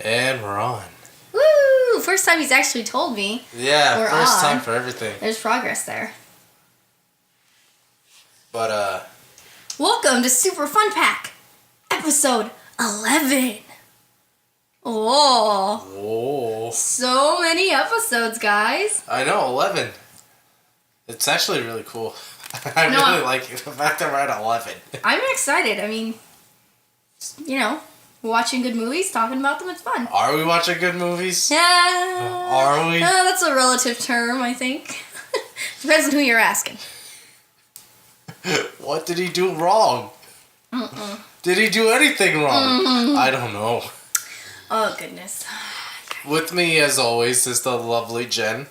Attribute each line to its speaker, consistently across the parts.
Speaker 1: And we're on.
Speaker 2: Woo! First time he's actually told me.
Speaker 1: Yeah,
Speaker 2: we're
Speaker 1: first
Speaker 2: on.
Speaker 1: time for everything.
Speaker 2: There's progress there.
Speaker 1: But,
Speaker 2: welcome to Superfunpack, episode 11. Oh. So many episodes, guys.
Speaker 1: I know, 11. It's actually really cool. I really like it. The fact that we're at 11.
Speaker 2: I'm excited. I mean, you know, watching good movies, talking about them, it's fun.
Speaker 1: Are we watching good movies?
Speaker 2: Yeah.
Speaker 1: Are we?
Speaker 2: That's a relative term, I think. Depends on who you're asking.
Speaker 1: What did he do wrong? Did he do anything wrong? I don't know.
Speaker 2: Oh, goodness.
Speaker 1: With me, as always, is the lovely Jen.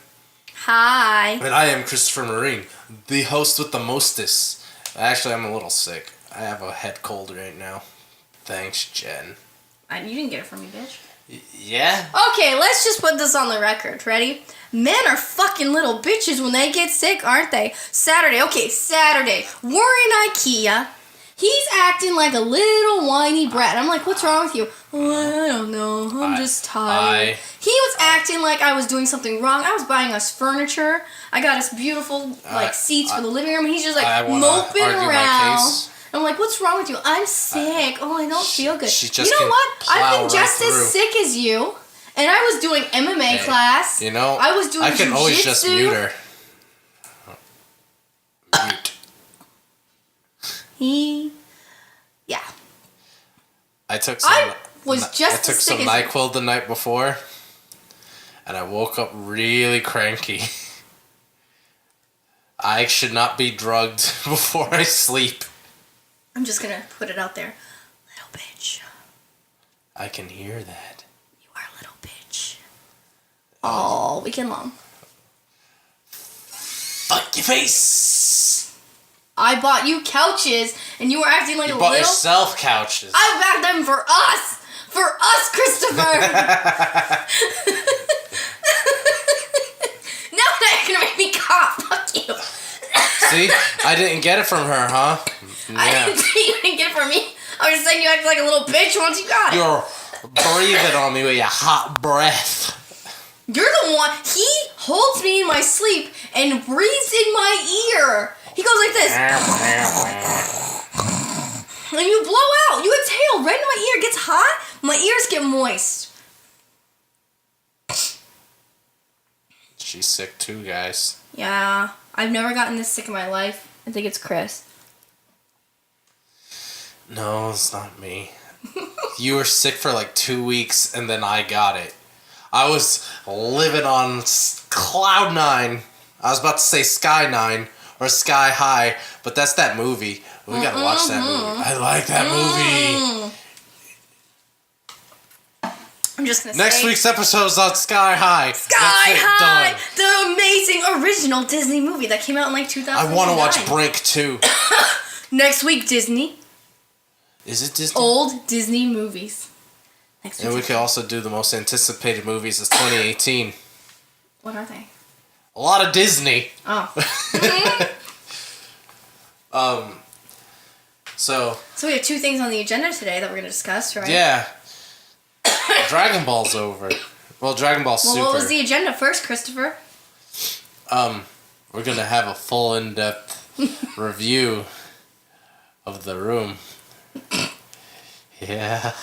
Speaker 2: Hi.
Speaker 1: And I am Christopher Marine, the host with the mostest. Actually, I'm a little sick. I have a head cold right now. Thanks, Jen.
Speaker 2: You didn't get it from me, bitch.
Speaker 1: Yeah?
Speaker 2: Okay, let's just put this on the record. Ready? Men are fucking little bitches when they get sick, aren't they? Saturday. We're in IKEA. He's acting like a little whiny brat. I'm like, what's wrong with you? Oh, I don't know. I'm just tired. He was acting like I was doing something wrong. I was buying us furniture. I got us beautiful seats for the living room. He's just like moping around. I'm like, what's wrong with you? I'm sick. I don't feel good. You know what? I've been just as sick as you. And I was doing MMA class.
Speaker 1: You know,
Speaker 2: I was doing
Speaker 1: I can always just mute her. Mute.
Speaker 2: Yeah.
Speaker 1: I took some NyQuil the night before, and I woke up really cranky. I should not be drugged before I sleep.
Speaker 2: I'm just gonna put it out there. Little bitch.
Speaker 1: I can hear that.
Speaker 2: You are a little bitch. All weekend long.
Speaker 1: Fuck your face!
Speaker 2: I bought you couches, and you were acting like a little...
Speaker 1: You bought yourself couches.
Speaker 2: I bought them for us! For us, Christopher! Now you're gonna make me cough. Fuck you.
Speaker 1: See? I didn't get it from her, huh? Yeah.
Speaker 2: I didn't say you didn't get it from me. I was just saying you acted like a little bitch once you got it.
Speaker 1: You're breathing on me with your hot breath.
Speaker 2: You're the one... He holds me in my sleep and breathes in my ear. He goes like this. And you blow out. You exhale right in my ear. It gets hot. My ears get moist.
Speaker 1: She's sick too, guys.
Speaker 2: Yeah. I've never gotten this sick in my life. I think it's Chris.
Speaker 1: No, it's not me. You were sick for like 2 weeks, and then I got it. I was living on cloud 9. I was about to say sky 9 or sky high, but that's that movie. We gotta watch that movie. I like that movie.
Speaker 2: I'm just gonna
Speaker 1: Next week's episode's on Sky High.
Speaker 2: Sky High! Done. The amazing original Disney movie that came out in like 2009.
Speaker 1: I want to watch Brink too.
Speaker 2: Next week, Disney.
Speaker 1: Is it Disney?
Speaker 2: Old Disney movies. Next week.
Speaker 1: And we could also do the most anticipated movies of 2018.
Speaker 2: What are they?
Speaker 1: A lot of Disney.
Speaker 2: Oh.
Speaker 1: So
Speaker 2: we have 2 things on the agenda today that we're gonna discuss, right?
Speaker 1: Yeah. Dragon Ball's over. Well, Dragon Ball Super.
Speaker 2: Well, what was the agenda first, Christopher?
Speaker 1: We're gonna have a full in-depth review of The Room. Yeah.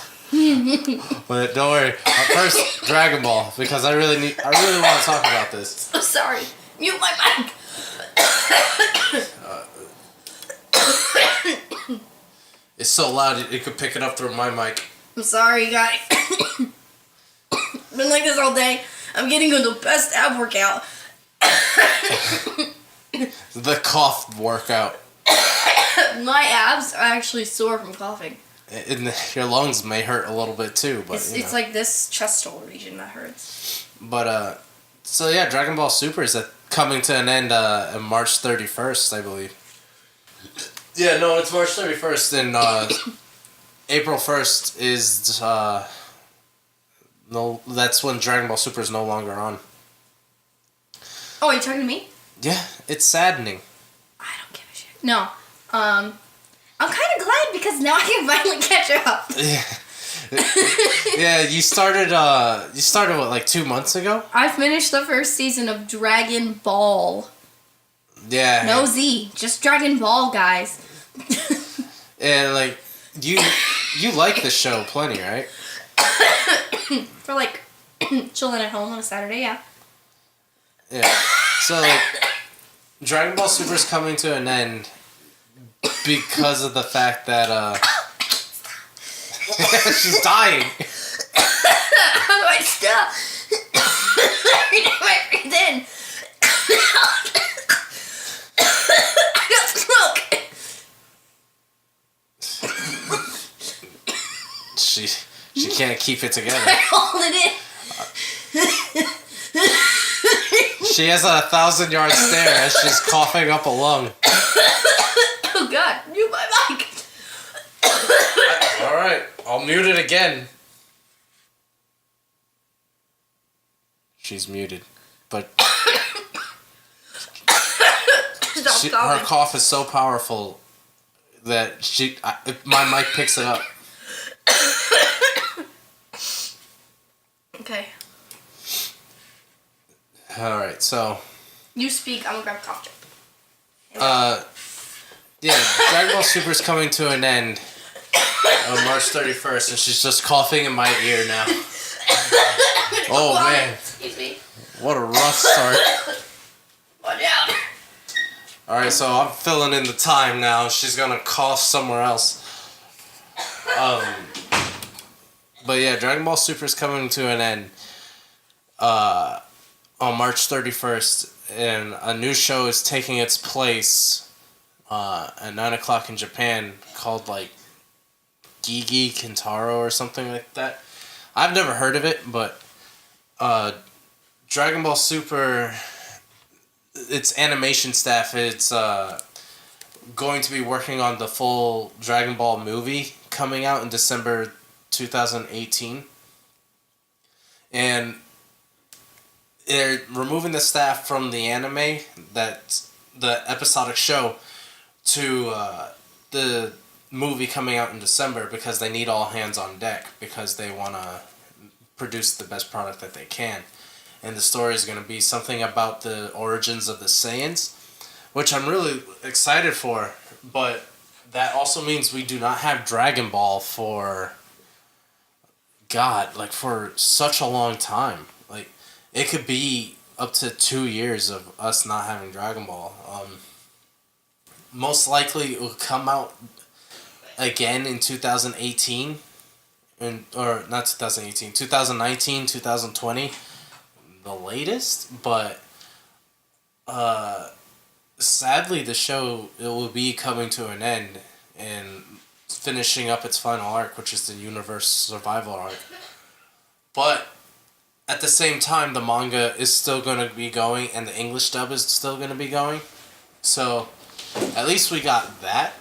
Speaker 1: But don't worry. First, Dragon Ball, because I really want to talk about this.
Speaker 2: Oh, sorry. Mute my mic.
Speaker 1: It's so loud you could pick it up through my mic.
Speaker 2: I'm sorry, guys. Been like this all day. I'm getting the best ab workout.
Speaker 1: The cough workout.
Speaker 2: My abs are actually sore from coughing.
Speaker 1: And your lungs may hurt a little bit too, but
Speaker 2: it's like this chest hole region that hurts.
Speaker 1: But so yeah, Dragon Ball Super is coming to an end on March 31st, I believe. Yeah, no, it's March 31st, and April 1st is that's when Dragon Ball Super is no longer on.
Speaker 2: Oh, are you talking to me?
Speaker 1: Yeah, it's saddening.
Speaker 2: I don't give a shit. No, I'm kind of glad because now I can finally catch up.
Speaker 1: Yeah, Yeah, you started what, like 2 months ago?
Speaker 2: I finished the first season of Dragon Ball.
Speaker 1: Yeah.
Speaker 2: No Z, just Dragon Ball, guys.
Speaker 1: And like you like the show plenty, right?
Speaker 2: For like chilling at home on a Saturday, yeah.
Speaker 1: Yeah. So like Dragon Ball Super is coming to an end because of the fact that she's dying.
Speaker 2: How do I stop? I breathe in. I got smoke.
Speaker 1: She can't keep it together.
Speaker 2: I hold it in.
Speaker 1: She has a 1,000-yard stare as she's coughing up a lung.
Speaker 2: Oh God, mute my mic.
Speaker 1: All right, I'll mute it again. She's muted, but her cough is so powerful that my mic picks it up.
Speaker 2: Okay.
Speaker 1: All right, so.
Speaker 2: You speak. I'm gonna grab a cough drop.
Speaker 1: Yeah, Dragon Ball Super is coming to an end on March 31st, and she's just coughing in my ear now. Oh man.
Speaker 2: Excuse me.
Speaker 1: What a rough start.
Speaker 2: Watch out.
Speaker 1: Alright, so I'm filling in the time now. She's gonna cough somewhere else. But yeah, Dragon Ball Super is coming to an end on March 31st, and a new show is taking its place at 9 o'clock in Japan called like Gigi Kintaro or something like that. I've never heard of it, but Dragon Ball Super, its animation staff, it's going to be working on the full Dragon Ball movie coming out in December 2018. And they're removing the staff from the anime, that's the episodic show, to the movie coming out in December because they need all hands on deck because they want to produce the best product that they can. And the story is going to be something about the origins of the Saiyans, which I'm really excited for, but that also means we do not have Dragon Ball for, God, like for such a long time. Like, it could be up to 2 years of us not having Dragon Ball. Most likely it will come out again in 2018, or not 2018, 2019, 2020, the latest, but sadly the show, it will be coming to an end and finishing up its final arc, which is the universe survival arc. But at the same time, the manga is still going to be going and the English dub is still going to be going. So at least we got that.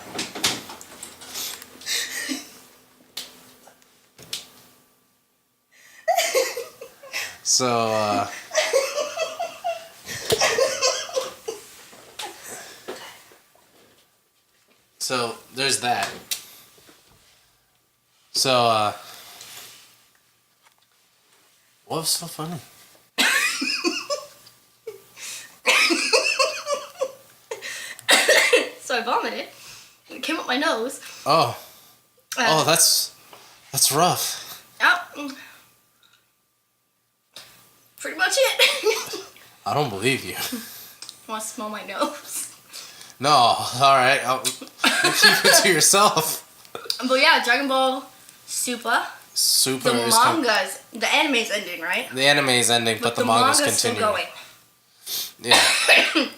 Speaker 1: So, so there's that. So, what was so funny?
Speaker 2: So I vomited. It came up my nose.
Speaker 1: Oh. That's rough.
Speaker 2: Oh. Pretty much it.
Speaker 1: I don't believe you.
Speaker 2: Want to smell my nose?
Speaker 1: No, alright. You keep it to yourself.
Speaker 2: But yeah, Dragon Ball Super.
Speaker 1: Super
Speaker 2: The
Speaker 1: is
Speaker 2: manga's, the anime's ending, right?
Speaker 1: the anime is ending, but the manga's continuing.
Speaker 2: Still going.
Speaker 1: Yeah.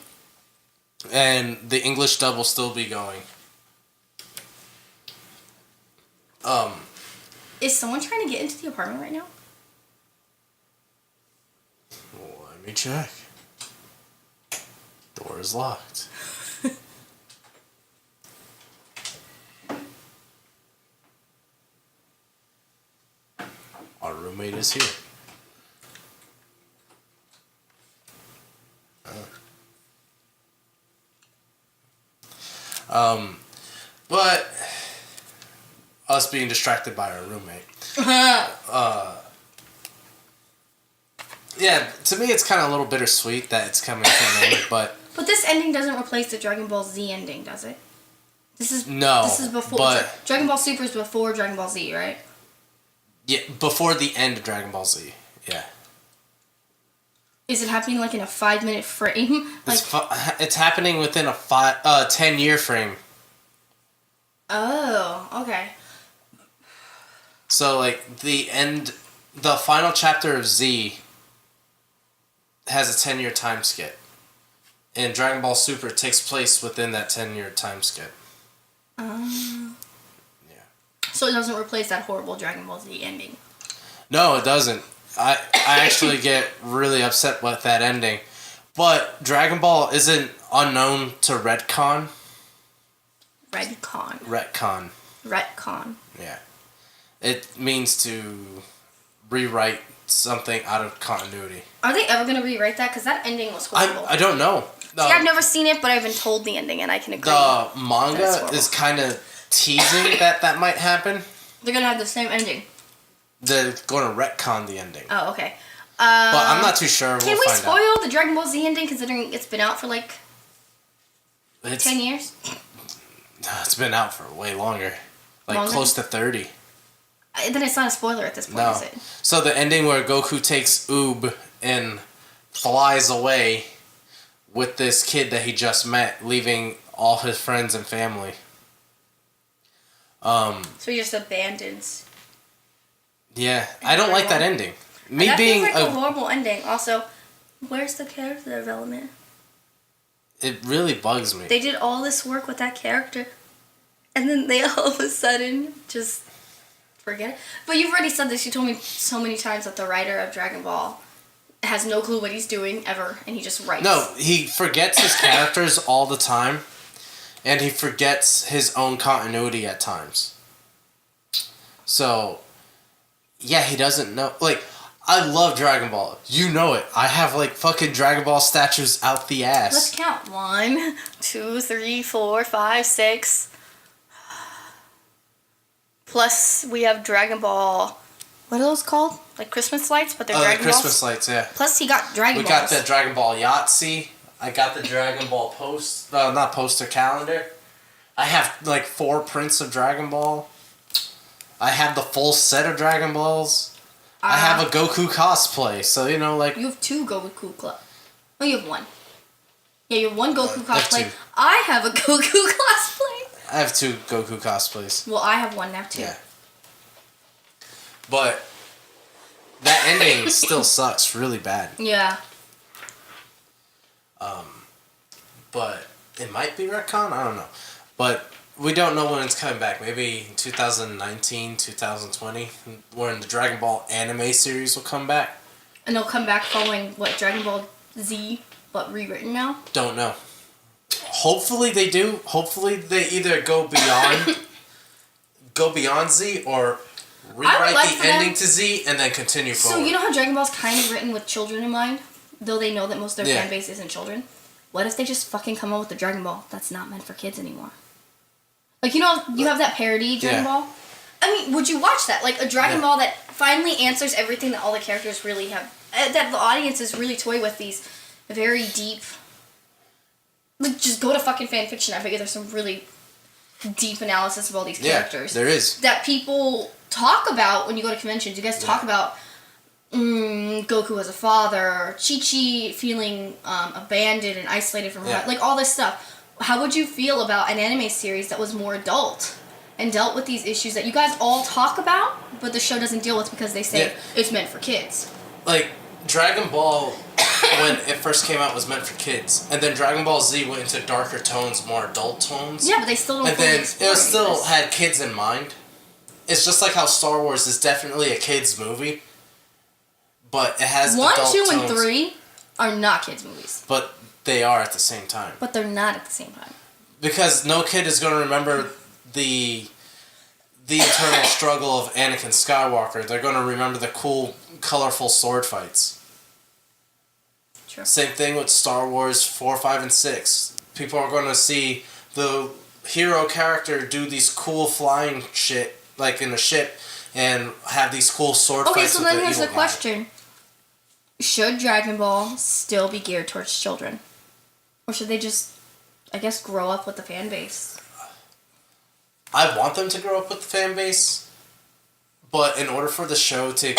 Speaker 1: And the English dub will still be going.
Speaker 2: Is someone trying to get into the apartment right now?
Speaker 1: Let me check. Door is locked. Our roommate is here. But us being distracted by our roommate. Yeah, to me it's kind of a little bittersweet that it's coming to an end, but...
Speaker 2: But this ending doesn't replace the Dragon Ball Z ending, does it? This is before...
Speaker 1: but...
Speaker 2: Dragon Ball Super is before Dragon Ball Z, right?
Speaker 1: Yeah, before the end of Dragon Ball Z, yeah.
Speaker 2: Is it happening like in a 5-minute frame? Like...
Speaker 1: It's happening within a 10-year frame.
Speaker 2: Oh, okay.
Speaker 1: So, like, the final chapter of Z has a 10-year time skip. And Dragon Ball Super takes place within that 10-year time skip.
Speaker 2: Yeah. So it doesn't replace that horrible Dragon Ball Z ending?
Speaker 1: No, it doesn't. I actually get really upset with that ending. But Dragon Ball isn't unknown to retcon. Retcon. Yeah. It means to rewrite something out of continuity.
Speaker 2: Are they ever going to rewrite that? Because that ending was horrible.
Speaker 1: I don't know.
Speaker 2: See, I've never seen it, but I've been told the ending, and I can agree.
Speaker 1: The manga is kind of teasing that might happen.
Speaker 2: They're going to have the same ending.
Speaker 1: They're going to retcon the ending.
Speaker 2: Oh, okay.
Speaker 1: But I'm not too sure.
Speaker 2: Can we spoil the Dragon Ball Z ending, considering it's been out for like 10 years?
Speaker 1: It's been out for way longer. Like close to 30.
Speaker 2: Then it's not a spoiler at this point, is it?
Speaker 1: So the ending where Goku takes Oob and flies away with this kid that he just met, leaving all his friends and family.
Speaker 2: So he just abandons.
Speaker 1: Yeah, I don't like that ending.
Speaker 2: That feels like a horrible ending. Also, where's the character development?
Speaker 1: It really bugs me.
Speaker 2: They did all this work with that character, and then they all of a sudden just forget it. But you've already said this. You told me so many times that the writer of Dragon Ball has no clue what he's doing ever, and he just writes.
Speaker 1: No, he forgets his characters all the time, and he forgets his own continuity at times. So, yeah, he doesn't know. Like, I love Dragon Ball. You know it. I have, like, fucking Dragon Ball statues out the ass.
Speaker 2: Let's count. 1, 2, 3, 4, 5, 6. Plus, we have Dragon Ball... What are those called? Like Christmas lights, but they're Dragon Balls?
Speaker 1: Christmas lights, yeah.
Speaker 2: Plus, he got Dragon Balls.
Speaker 1: We got the Dragon Ball Yahtzee. I got the Dragon Ball not poster, calendar. I have, like, 4 prints of Dragon Ball. I have the full set of Dragon Balls. I have a Goku cosplay, so, you know, like...
Speaker 2: You have 2 Goku club. Oh, you have 1. Yeah, you have 1 Goku cosplay. I have a Goku cosplay.
Speaker 1: I have 2 Goku cosplays.
Speaker 2: Well, I have 1 now, too.
Speaker 1: Yeah. But that ending still sucks really bad.
Speaker 2: Yeah.
Speaker 1: But it might be retcon. I don't know. But we don't know when it's coming back. Maybe 2019, 2020, when the Dragon Ball anime series will come back.
Speaker 2: And they'll come back following what Dragon Ball Z, but rewritten now.
Speaker 1: Don't know. Hopefully they do. Hopefully they either go beyond Z or rewrite the ending to Z and then continue forward.
Speaker 2: So you know how Dragon Ball's kind of written with children in mind, though they know that most of their fan base isn't children. What if they just fucking come up with a Dragon Ball that's not meant for kids anymore? Like, you know, you have that parody Dragon Ball. I mean, would you watch that? Like a Dragon Ball that finally answers everything that all the characters really have, that the audience is really toy with, these very deep. Like, just go to fucking fan fiction. I bet you there's some really deep analysis of all these characters.
Speaker 1: Yeah, there is.
Speaker 2: That people talk about when you go to conventions. You guys talk about Goku as a father, Chi-Chi feeling abandoned and isolated from her, like all this stuff. How would you feel about an anime series that was more adult and dealt with these issues that you guys all talk about, but the show doesn't deal with because they say it's meant for kids?
Speaker 1: Like, Dragon Ball, when it first came out, was meant for kids. And then Dragon Ball Z went into darker tones, more adult tones.
Speaker 2: Yeah, but they still don't.
Speaker 1: And then it still had kids in mind. It's just like how Star Wars is definitely a kids movie, but it has
Speaker 2: 1,
Speaker 1: adult
Speaker 2: 2,
Speaker 1: tones.
Speaker 2: and 3 are not kids movies.
Speaker 1: But they are at the same time.
Speaker 2: But they're not at the same time.
Speaker 1: Because no kid is going to remember the internal struggle of Anakin Skywalker. They're going to remember the cool, colorful sword fights.
Speaker 2: True.
Speaker 1: Same thing with Star Wars 4, 5, and 6. People are going to see the hero character do these cool flying shit like in a ship and have these cool sword
Speaker 2: Okay,
Speaker 1: fights.
Speaker 2: so
Speaker 1: with
Speaker 2: then here's the
Speaker 1: evil guy.
Speaker 2: question: should Dragon Ball still be geared towards children, or should they just, I guess, grow up with the fan base?
Speaker 1: I want them to grow up with the fan base, but in order for the show to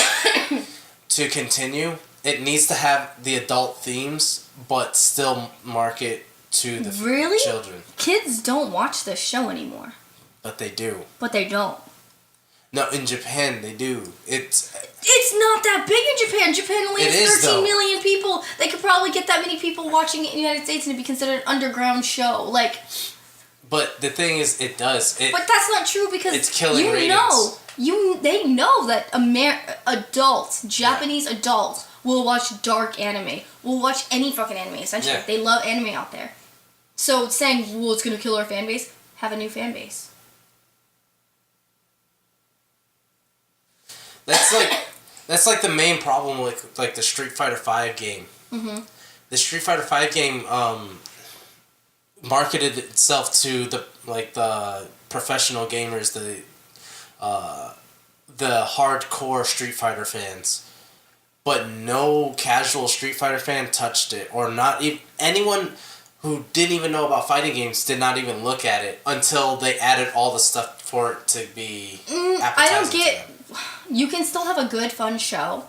Speaker 1: to continue, it needs to have the adult themes, but still market to the
Speaker 2: Really?
Speaker 1: children.
Speaker 2: Kids don't watch this show anymore.
Speaker 1: But they do.
Speaker 2: But they don't.
Speaker 1: No, in Japan they do. It's
Speaker 2: not that big in Japan. Japan only
Speaker 1: It
Speaker 2: has
Speaker 1: is,
Speaker 2: 13
Speaker 1: though.
Speaker 2: million people. They could probably get that many people watching it in the United States and it'd be considered an underground show. Like,
Speaker 1: But the thing is, it does.
Speaker 2: but that's not true because
Speaker 1: It's killing
Speaker 2: you
Speaker 1: ratings.
Speaker 2: they know that adults, Japanese adults, will watch dark anime. Will watch any fucking anime. Essentially,
Speaker 1: Yeah.
Speaker 2: they love anime out there. So saying, "Well, it's gonna kill our fan base," have a new fan base.
Speaker 1: That's like the main problem with like the Street Fighter V game.
Speaker 2: Mm-hmm.
Speaker 1: The Street Fighter V game marketed itself to the professional gamers, the hardcore Street Fighter fans, but no casual Street Fighter fan touched it, or not even anyone who didn't even know about fighting games did not even look at it until they added all the stuff for it to be appetizing.
Speaker 2: I don't
Speaker 1: to
Speaker 2: get.
Speaker 1: them.
Speaker 2: You can still have a good, fun show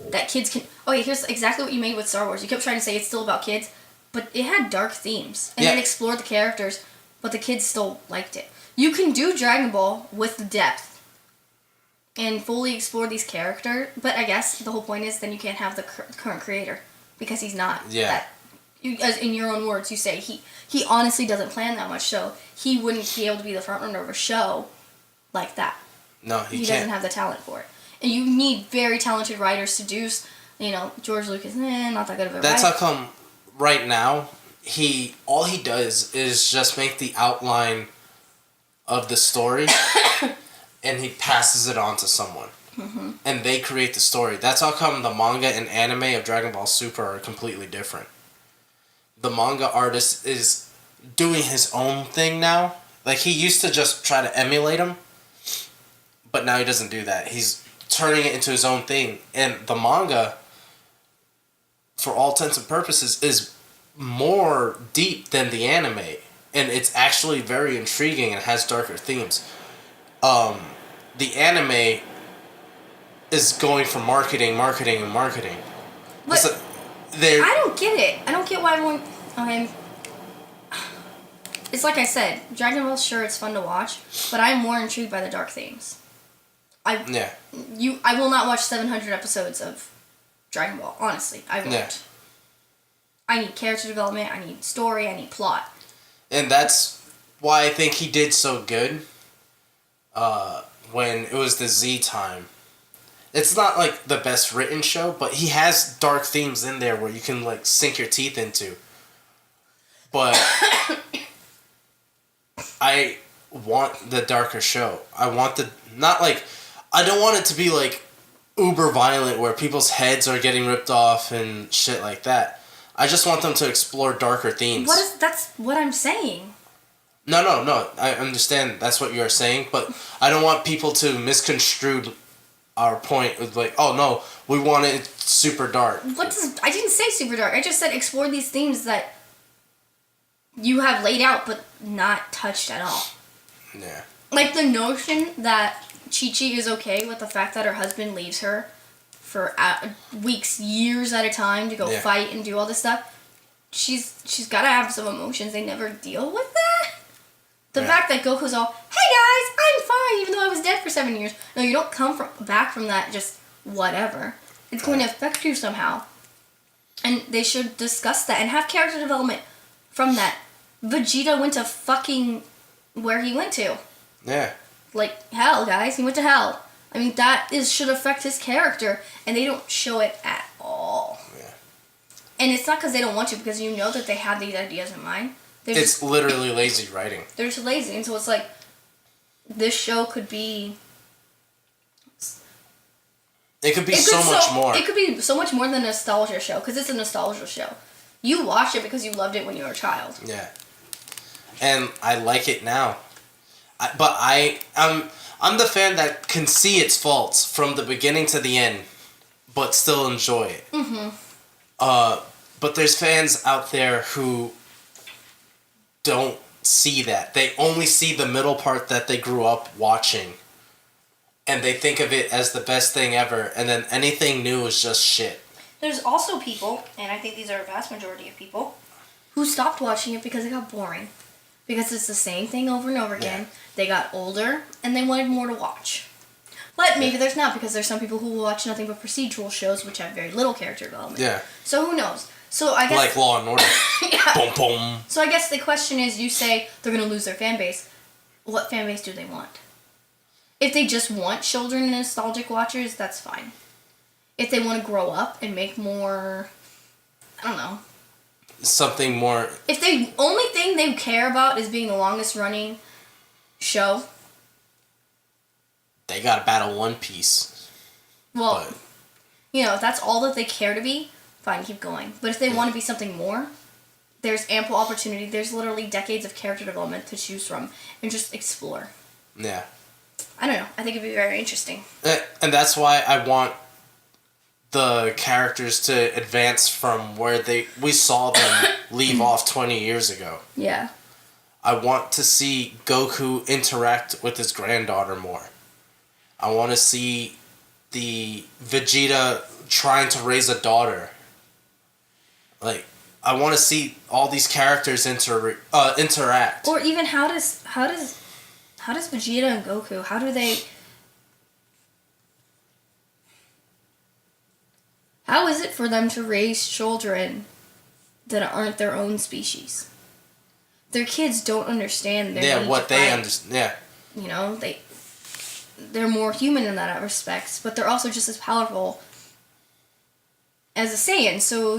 Speaker 2: that kids can. Okay, here's exactly what you made with Star Wars. You kept trying to say it's still about kids, but it had dark themes and
Speaker 1: Yeah.
Speaker 2: it explored the characters, but the kids still liked it. You can do Dragon Ball with depth and fully explore these characters, but I guess the whole point is then you can't have the current creator because he's not.
Speaker 1: Yeah.
Speaker 2: As in your own words, you say he honestly doesn't plan that much, so he wouldn't be able to be the front runner of a show like that.
Speaker 1: No,
Speaker 2: He
Speaker 1: he
Speaker 2: doesn't
Speaker 1: can't.
Speaker 2: have the talent for it. And you need very talented writers to do, George Lucas, not that good of a
Speaker 1: That's
Speaker 2: writer.
Speaker 1: how come right now all he does is just make the outline of the story and he passes it on to someone.
Speaker 2: Mm-hmm.
Speaker 1: And they create the story. That's how come the manga and anime of Dragon Ball Super are completely different. The manga artist is doing his own thing now. Like, he used to just try to emulate him, but now he doesn't do that. He's turning it into his own thing. And the manga, for all intents and purposes, is more deep than the anime. And it's actually very intriguing and has darker themes. The anime is going for marketing.
Speaker 2: But
Speaker 1: They're,
Speaker 2: I don't get it. I don't get why everyone. Okay. It's like I said, Dragon Ball, sure, it's fun to watch, but I'm more intrigued by the dark themes. I will not watch 700 episodes of Dragon Ball. Honestly, I won't.
Speaker 1: Yeah.
Speaker 2: I need character development. I need story. I need plot.
Speaker 1: And that's why I think he did so good when it was the Z time. It's not like the best written show, but he has dark themes in there where you can like sink your teeth into. But I want the darker show. I want I don't want it to be like uber violent where people's heads are getting ripped off and shit like that. I just want them to explore darker themes.
Speaker 2: That's what I'm saying.
Speaker 1: No. I understand that's what you're saying, but I don't want people to misconstrue our point with like, oh no, we want it super dark.
Speaker 2: I didn't say super dark. I just said explore these themes that you have laid out but not touched at all.
Speaker 1: Yeah.
Speaker 2: Like the notion that Chi-Chi is okay with the fact that her husband leaves her for weeks, years at a time to go fight and do all this stuff. She's got to have some emotions. They never deal with that. The fact that Goku's all, hey guys, I'm fine, even though I was dead for 7 years. No, you don't come back from that just whatever. It's going to affect you somehow. And they should discuss that and have character development from that. Vegeta went to fucking where he went to.
Speaker 1: Yeah.
Speaker 2: Like, hell, guys. He went to hell. I mean, should affect his character, and they don't show it at all.
Speaker 1: Yeah.
Speaker 2: And it's not because they don't want to, because you know that they have these ideas in mind.
Speaker 1: It's literally lazy writing.
Speaker 2: They're just lazy, and so it's like, this show could be...
Speaker 1: It could be so much more.
Speaker 2: It could be so much more than a nostalgia show, because it's a nostalgia show. You watched it because you loved it when you were a child.
Speaker 1: Yeah. And I like it now. I'm I'm the fan that can see its faults from the beginning to the end, but still enjoy it. Mm-hmm. But there's fans out there who don't see that. They only see the middle part that they grew up watching. And they think of it as the best thing ever, and then anything new is just shit.
Speaker 2: There's also people, and I think these are a vast majority of people, who stopped watching it because it got boring. Because it's the same thing over and over again. Yeah. They got older, and they wanted more to watch. But maybe there's not, because there's some people who will watch nothing but procedural shows, which have very little character development. Yeah. So who knows? So I guess...
Speaker 1: Like Law and Order.
Speaker 2: Yeah.
Speaker 1: Boom, boom.
Speaker 2: So I guess the question is, you say they're going to lose their fan base. What fan base do they want? If they just want children and nostalgic watchers, that's fine. If they want to grow up and make more... I don't know.
Speaker 1: Something more...
Speaker 2: If the only thing they care about is being the longest running show...
Speaker 1: They gotta battle One Piece.
Speaker 2: Well, if that's all that they care to be, fine, keep going. But if they want to be something more, there's ample opportunity. There's literally decades of character development to choose from. And just explore.
Speaker 1: Yeah.
Speaker 2: I don't know. I think it'd be very interesting.
Speaker 1: And that's why I want the characters to advance from where we saw them leave off 20 years ago.
Speaker 2: Yeah.
Speaker 1: I want to see Goku interact with his granddaughter more. I want to see the Vegeta trying to raise a daughter. Like, I want to see all these characters interact.
Speaker 2: Or even how does Vegeta and Goku, how is it for them to raise children that aren't their own species? Their kids don't understand their need
Speaker 1: what
Speaker 2: to
Speaker 1: they
Speaker 2: fight.
Speaker 1: understand. Yeah.
Speaker 2: They're more human in that respect, but they're also just as powerful as a Saiyan. So,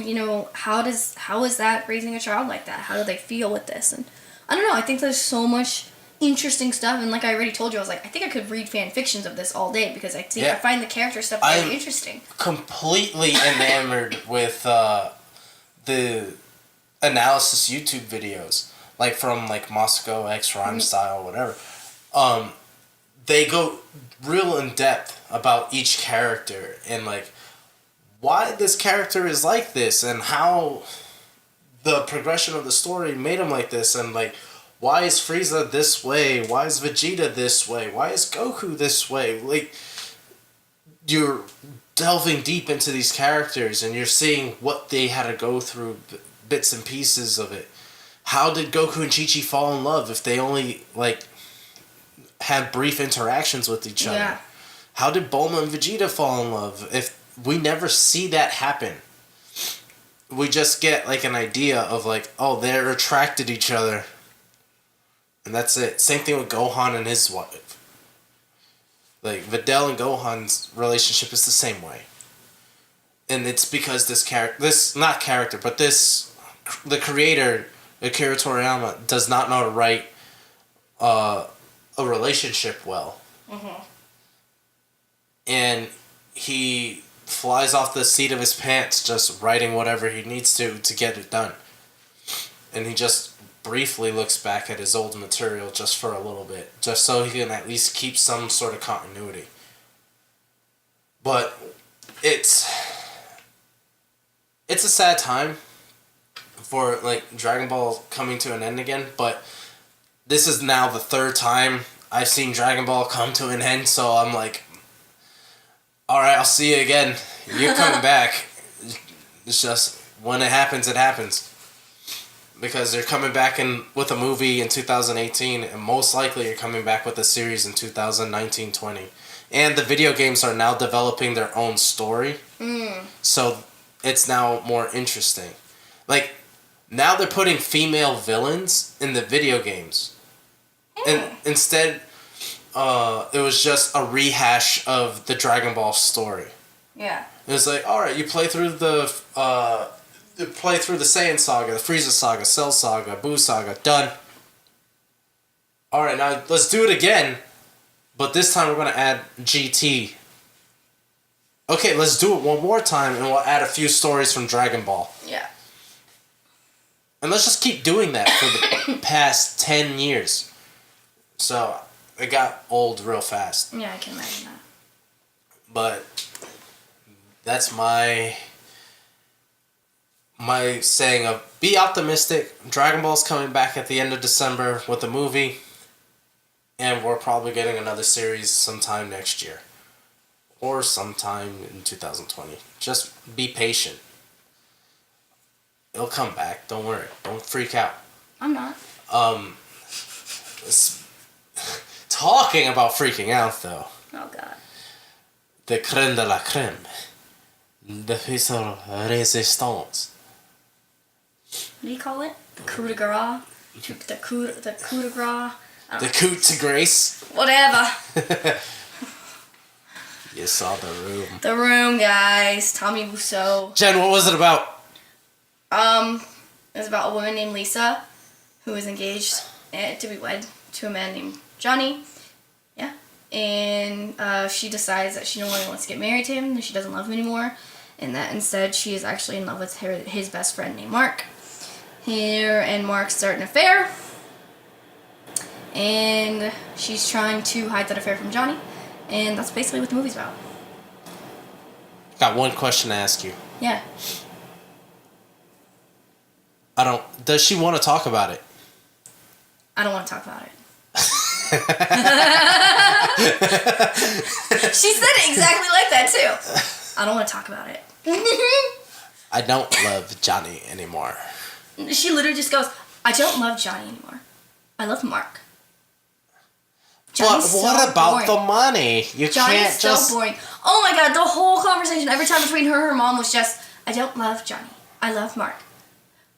Speaker 2: how is that raising a child like that? How do they feel with this? And I don't know, I think there's so much interesting stuff, and like I already told you, I was like, I think I could read fan fictions of this all day, because I find the character stuff very interesting.
Speaker 1: Completely enamored with the analysis YouTube videos, like from Moscow X Rhyme Style, whatever. They go real in depth about each character and why this character is like this and how the progression of the story made him like this, and why is Frieza this way? Why is Vegeta this way? Why is Goku this way? You're delving deep into these characters and you're seeing what they had to go through, bits and pieces of it. How did Goku and Chi-Chi fall in love if they only had brief interactions with each other?
Speaker 2: Yeah.
Speaker 1: How did Bulma and Vegeta fall in love if we never see that happen? We just get an idea of they're attracted to each other. And that's it. Same thing with Gohan and his wife. Videl and Gohan's relationship is the same way. And it's because the creator, Akira Toriyama, does not know to write a relationship well. Mm-hmm. And he flies off the seat of his pants just writing whatever he needs to get it done. And he just briefly looks back at his old material just for a little bit, just so he can at least keep some sort of continuity. But it's a sad time for Dragon Ball coming to an end again, but this is now the third time I've seen Dragon Ball come to an end, so I'm alright, I'll see you again. You're coming back. It's just, when it happens, it happens. Because they're coming back with a movie in 2018, and most likely you're coming back with a series in 2019-20. And the video games are now developing their own story. So it's now more interesting. Now they're putting female villains in the video games. And instead, it was just a rehash of the Dragon Ball story.
Speaker 2: Yeah.
Speaker 1: It was alright, you play through the Saiyan Saga, the Frieza Saga, Cell Saga, Buu Saga, done. Alright, now let's do it again, but this time we're going to add GT. Okay, let's do it one more time, and we'll add a few stories from Dragon Ball.
Speaker 2: Yeah.
Speaker 1: And let's just keep doing that for the past 10 years. So, it got old real fast.
Speaker 2: Yeah, I can imagine that.
Speaker 1: But that's my saying of be optimistic. Dragon Ball's coming back at the end of December with a movie, and we're probably getting another series sometime next year or sometime in 2020. Just be patient. It'll come back. Don't worry. Don't freak out.
Speaker 2: I'm not.
Speaker 1: Talking about freaking out though.
Speaker 2: Oh God.
Speaker 1: The crème de la crème. The puissance résistance.
Speaker 2: What do you call it? The coup de grace? The coup de grace?
Speaker 1: The coup de grace.
Speaker 2: Whatever.
Speaker 1: You saw The Room.
Speaker 2: The Room, guys. Tommy Wiseau.
Speaker 1: Jen, what was it about?
Speaker 2: It was about a woman named Lisa who was engaged to be wed to a man named Johnny. Yeah. And she decides that she no longer wants to get married to him, that she doesn't love him anymore, and that instead she is actually in love with his best friend named Mark. Her and Mark start an affair, and she's trying to hide that affair from Johnny, and that's basically what the movie's about.
Speaker 1: Got one question to ask you.
Speaker 2: Yeah.
Speaker 1: Does she want to talk about it?
Speaker 2: I don't want to talk about it. She said it exactly like that too. I don't want to talk about it.
Speaker 1: I don't love Johnny anymore.
Speaker 2: She literally just goes, I don't love Johnny anymore. I love Mark.
Speaker 1: Johnny's but what so about boring. The money? You
Speaker 2: Johnny's
Speaker 1: can't just...
Speaker 2: so boring. Oh my God, the whole conversation every time between her and her mom was just, I don't love Johnny. I love Mark.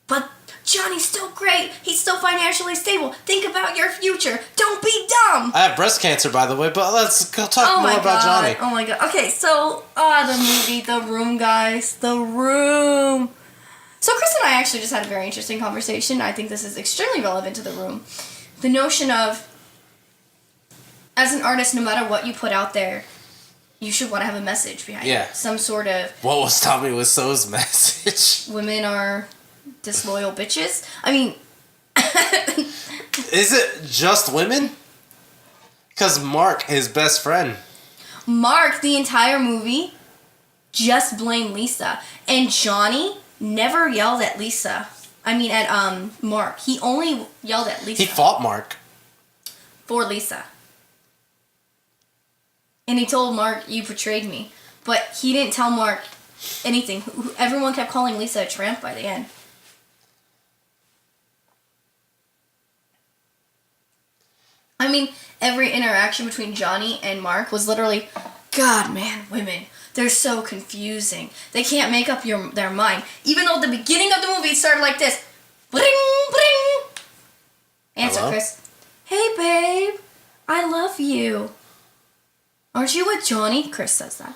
Speaker 2: But Johnny's still great. He's still financially stable. Think about your future. Don't be dumb.
Speaker 1: I have breast cancer, by the way, but let's go talk more about Johnny.
Speaker 2: Oh my God. Okay, so, the movie, The Room, guys. The Room. So Chris and I actually just had a very interesting conversation. I think this is extremely relevant to The Room. The notion of, as an artist, no matter what you put out there, you should want to have a message behind it. Some sort of...
Speaker 1: What was Tommy Wiseau's message?
Speaker 2: Women are disloyal bitches. I mean...
Speaker 1: Is it just women? Because Mark, his best friend.
Speaker 2: Mark, the entire movie, just blamed Lisa. And Johnny never yelled at Lisa. I mean, at Mark. He only yelled at Lisa.
Speaker 1: He fought Mark.
Speaker 2: For Lisa. And he told Mark, you betrayed me. But he didn't tell Mark anything. Everyone kept calling Lisa a tramp by the end. I mean, every interaction between Johnny and Mark was literally, God, man, women, they're so confusing. They can't make up their mind. Even though at the beginning of the movie it started like this. Bling, bling. Answer, hello? Chris. Hey, babe, I love you. Aren't you with Johnny? Chris says that.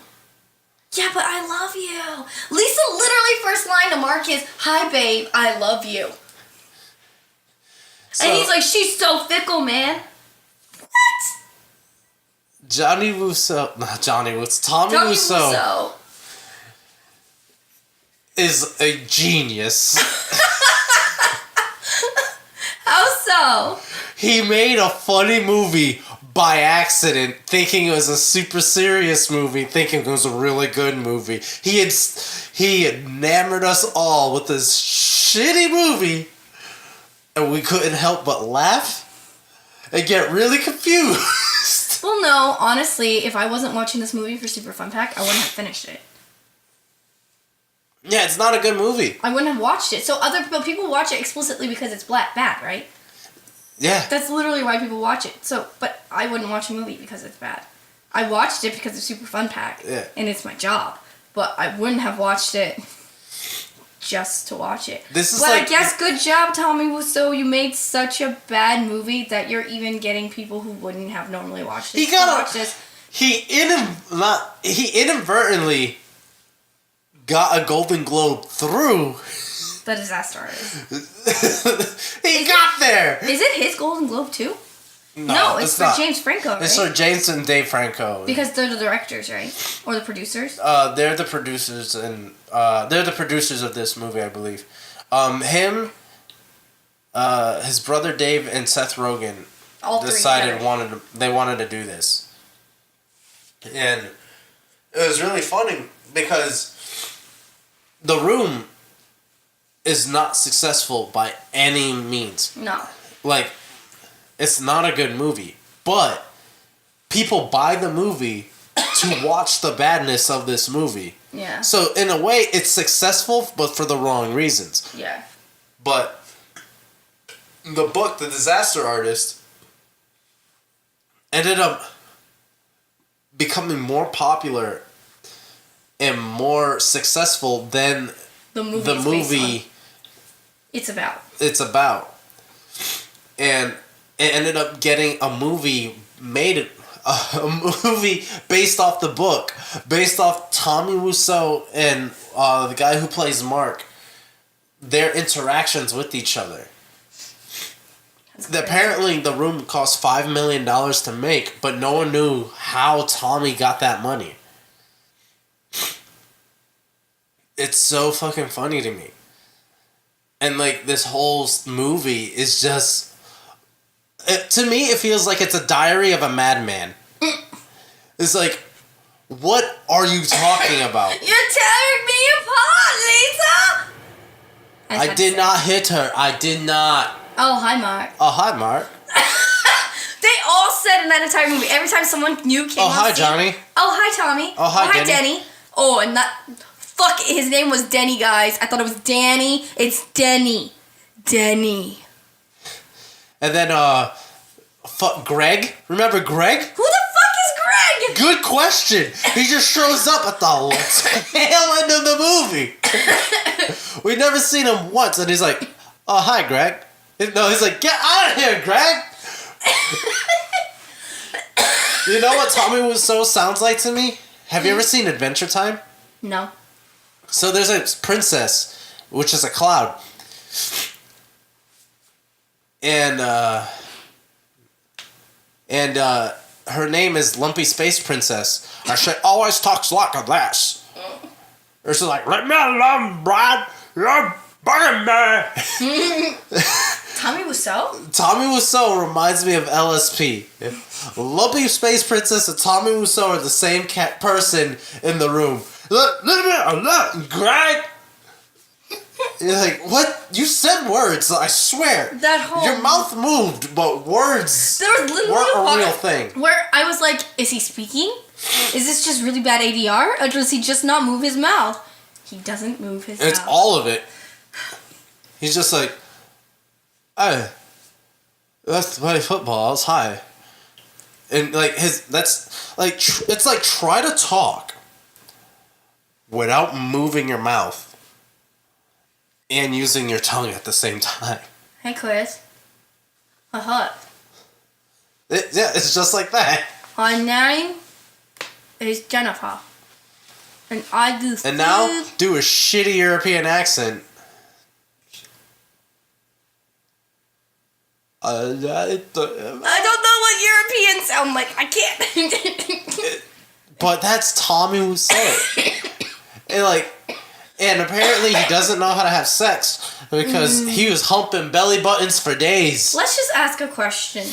Speaker 2: Yeah, but I love you. Lisa literally first line to Mark is, hi, babe, I love you. So, and he's like, she's so fickle, man. What?
Speaker 1: Tommy Wiseau is a genius.
Speaker 2: How so?
Speaker 1: He made a funny movie by accident, thinking it was a super serious movie, thinking it was a really good movie. He enamored us all with this shitty movie, and we couldn't help but laugh and get really confused.
Speaker 2: Well, no, honestly, if I wasn't watching this movie for Superfunpack, I wouldn't have finished it.
Speaker 1: Yeah, it's not a good movie.
Speaker 2: I wouldn't have watched it. So but people watch it explicitly because it's bad, right?
Speaker 1: Yeah.
Speaker 2: That's literally why people watch it. So, but I wouldn't watch a movie because it's bad. I watched it because of Superfunpack.
Speaker 1: Yeah.
Speaker 2: And it's my job. But I wouldn't have watched it just to watch it. I guess good job, Tommy Wiseau. You made such a bad movie that you're even getting people who wouldn't have normally watched it watch this. He
Speaker 1: inadvertently got a Golden Globe through
Speaker 2: The Disaster Artist.
Speaker 1: got there.
Speaker 2: Is it his Golden Globe too? No, it's for not. James Franco, right?
Speaker 1: It's for James and Dave Franco.
Speaker 2: Because they're the directors, right? Or the producers?
Speaker 1: They're the producers, and they're the producers of this movie, I believe. Him, his brother Dave, and Seth Rogen
Speaker 2: All three
Speaker 1: decided
Speaker 2: together.
Speaker 1: they wanted to do this. And it was really funny because The Room is not successful by any means.
Speaker 2: No.
Speaker 1: Like, it's not a good movie. But people buy the movie to watch the badness of this movie.
Speaker 2: Yeah.
Speaker 1: So, in a way, it's successful, but for the wrong reasons.
Speaker 2: Yeah.
Speaker 1: But the book, The Disaster Artist, ended up becoming more popular and more successful than the movie
Speaker 2: it's about.
Speaker 1: And it ended up getting a movie made, a movie based off the book, based off Tommy Wiseau and the guy who plays Mark, their interactions with each other. Apparently, The Room cost $5 million to make, but no one knew how Tommy got that money. It's so fucking funny to me. And, like, this whole movie is just... to me, it feels like it's a diary of a madman. It's like, what are you talking about?
Speaker 2: You're tearing me apart, Lisa!
Speaker 1: I did not hit her. I did not.
Speaker 2: Oh, hi, Mark.
Speaker 1: Oh, hi, Mark.
Speaker 2: They all said in that entire movie, every time someone new came on
Speaker 1: hi,
Speaker 2: scene,
Speaker 1: Johnny.
Speaker 2: Oh, hi, Tommy.
Speaker 1: Oh, hi,
Speaker 2: Denny. Oh, and that... Fuck, his name was Denny, guys. I thought it was Danny. It's Denny. Denny.
Speaker 1: And then, Greg? Remember Greg?
Speaker 2: Who the fuck is Greg?
Speaker 1: Good question. He just shows up at the tail end of the movie. We've never seen him once, and he's like, oh, hi, Greg. No, he's like, get out of here, Greg. You know what Tommy Wiseau sounds like to me? Have you ever seen Adventure Time?
Speaker 2: No.
Speaker 1: So there's a princess, which is a cloud. And her name is Lumpy Space Princess. She always talks like this. Or she's like, let me alone, Brad. You're bugging me.
Speaker 2: Tommy Wiseau?
Speaker 1: Tommy Wiseau reminds me of LSP. Lumpy Space Princess and Tommy Wiseau are the same person in The Room. Look, Greg. You're like, what? You said words, I swear.
Speaker 2: That whole...
Speaker 1: Your mouth moved, but words
Speaker 2: there was literally
Speaker 1: weren't a real thing.
Speaker 2: Where I was like, is he speaking? Is this just really bad ADR? Or does he just not move his mouth? He doesn't move his mouth.
Speaker 1: It's all of it. He's just like, hey, let's play football. It's high. And like it's like try to talk without moving your mouth and using your tongue at the same time.
Speaker 2: Hey, Chris. Yeah,
Speaker 1: it's just like that.
Speaker 2: My name is Jennifer. And I do
Speaker 1: And now, do a shitty European accent. I
Speaker 2: don't know what Europeans sound like. I can't.
Speaker 1: But that's Tommy Wiseau. And apparently he doesn't know how to have sex because he was humping belly buttons for days.
Speaker 2: Let's just ask a question.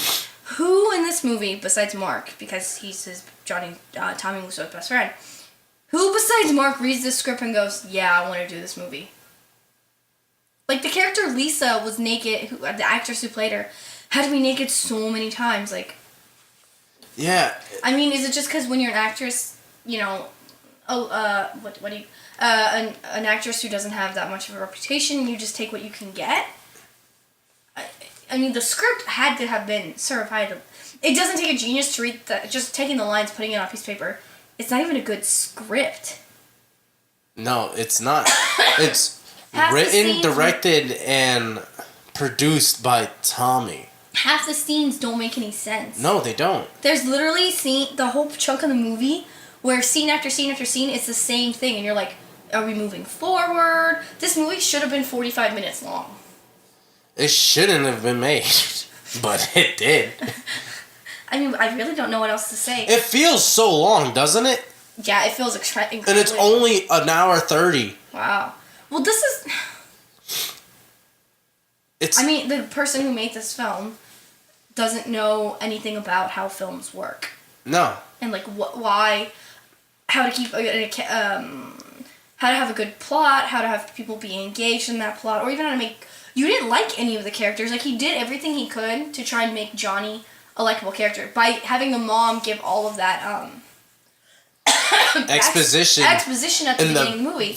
Speaker 2: Who in this movie, besides Mark, because he's his Tommy Wiseau's best friend, who besides Mark reads the script and goes, yeah, I want to do this movie? Like, the character Lisa was naked, the actress who played her, had to be naked so many times, like...
Speaker 1: Yeah.
Speaker 2: I mean, is it just because when you're an actress, you know... an actress who doesn't have that much of a reputation, you just take what you can get? I mean, the script had to have been certified. It doesn't take a genius to read just taking the lines, putting it on a piece of paper. It's not even a good script.
Speaker 1: No, it's not. It's written, directed, and produced by Tommy.
Speaker 2: Half the scenes don't make any sense.
Speaker 1: No, they don't.
Speaker 2: There's literally the whole chunk of the movie where scene after scene after scene, it's the same thing. And you're like, are we moving forward? This movie should have been 45 minutes long. It
Speaker 1: shouldn't have been made, but it did.
Speaker 2: I mean, I really don't know what else to say.
Speaker 1: It feels so long, doesn't it?
Speaker 2: Yeah, it feels incredibly.
Speaker 1: And it's only an hour 30.
Speaker 2: Wow. Well, this is... I mean, the person who made this film doesn't know anything about how films work.
Speaker 1: No.
Speaker 2: And like why, how to keep how to have a good plot, how to have people be engaged in that plot, or even how to make. You didn't like any of the characters. Like, he did everything he could to try and make Johnny a likable character by having the mom give all of that
Speaker 1: exposition
Speaker 2: at the beginning of the movie.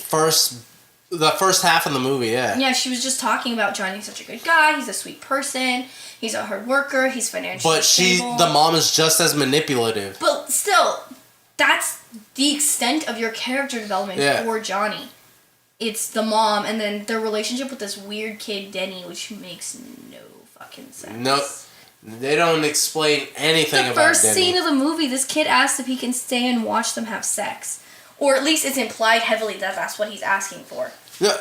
Speaker 1: The first half of the movie, yeah.
Speaker 2: Yeah, she was just talking about Johnny's such a good guy. He's a sweet person. He's a hard worker. He's financially stable.
Speaker 1: The mom is just as manipulative.
Speaker 2: But still, that's the extent of your character development for Johnny. It's the mom, and then their relationship with this weird kid, Denny, which makes no fucking sense.
Speaker 1: No, they don't explain anything about Denny. The first
Speaker 2: scene of the movie, this kid asks if he can stay and watch them have sex. Or at least it's implied heavily that that's what he's asking for.
Speaker 1: No,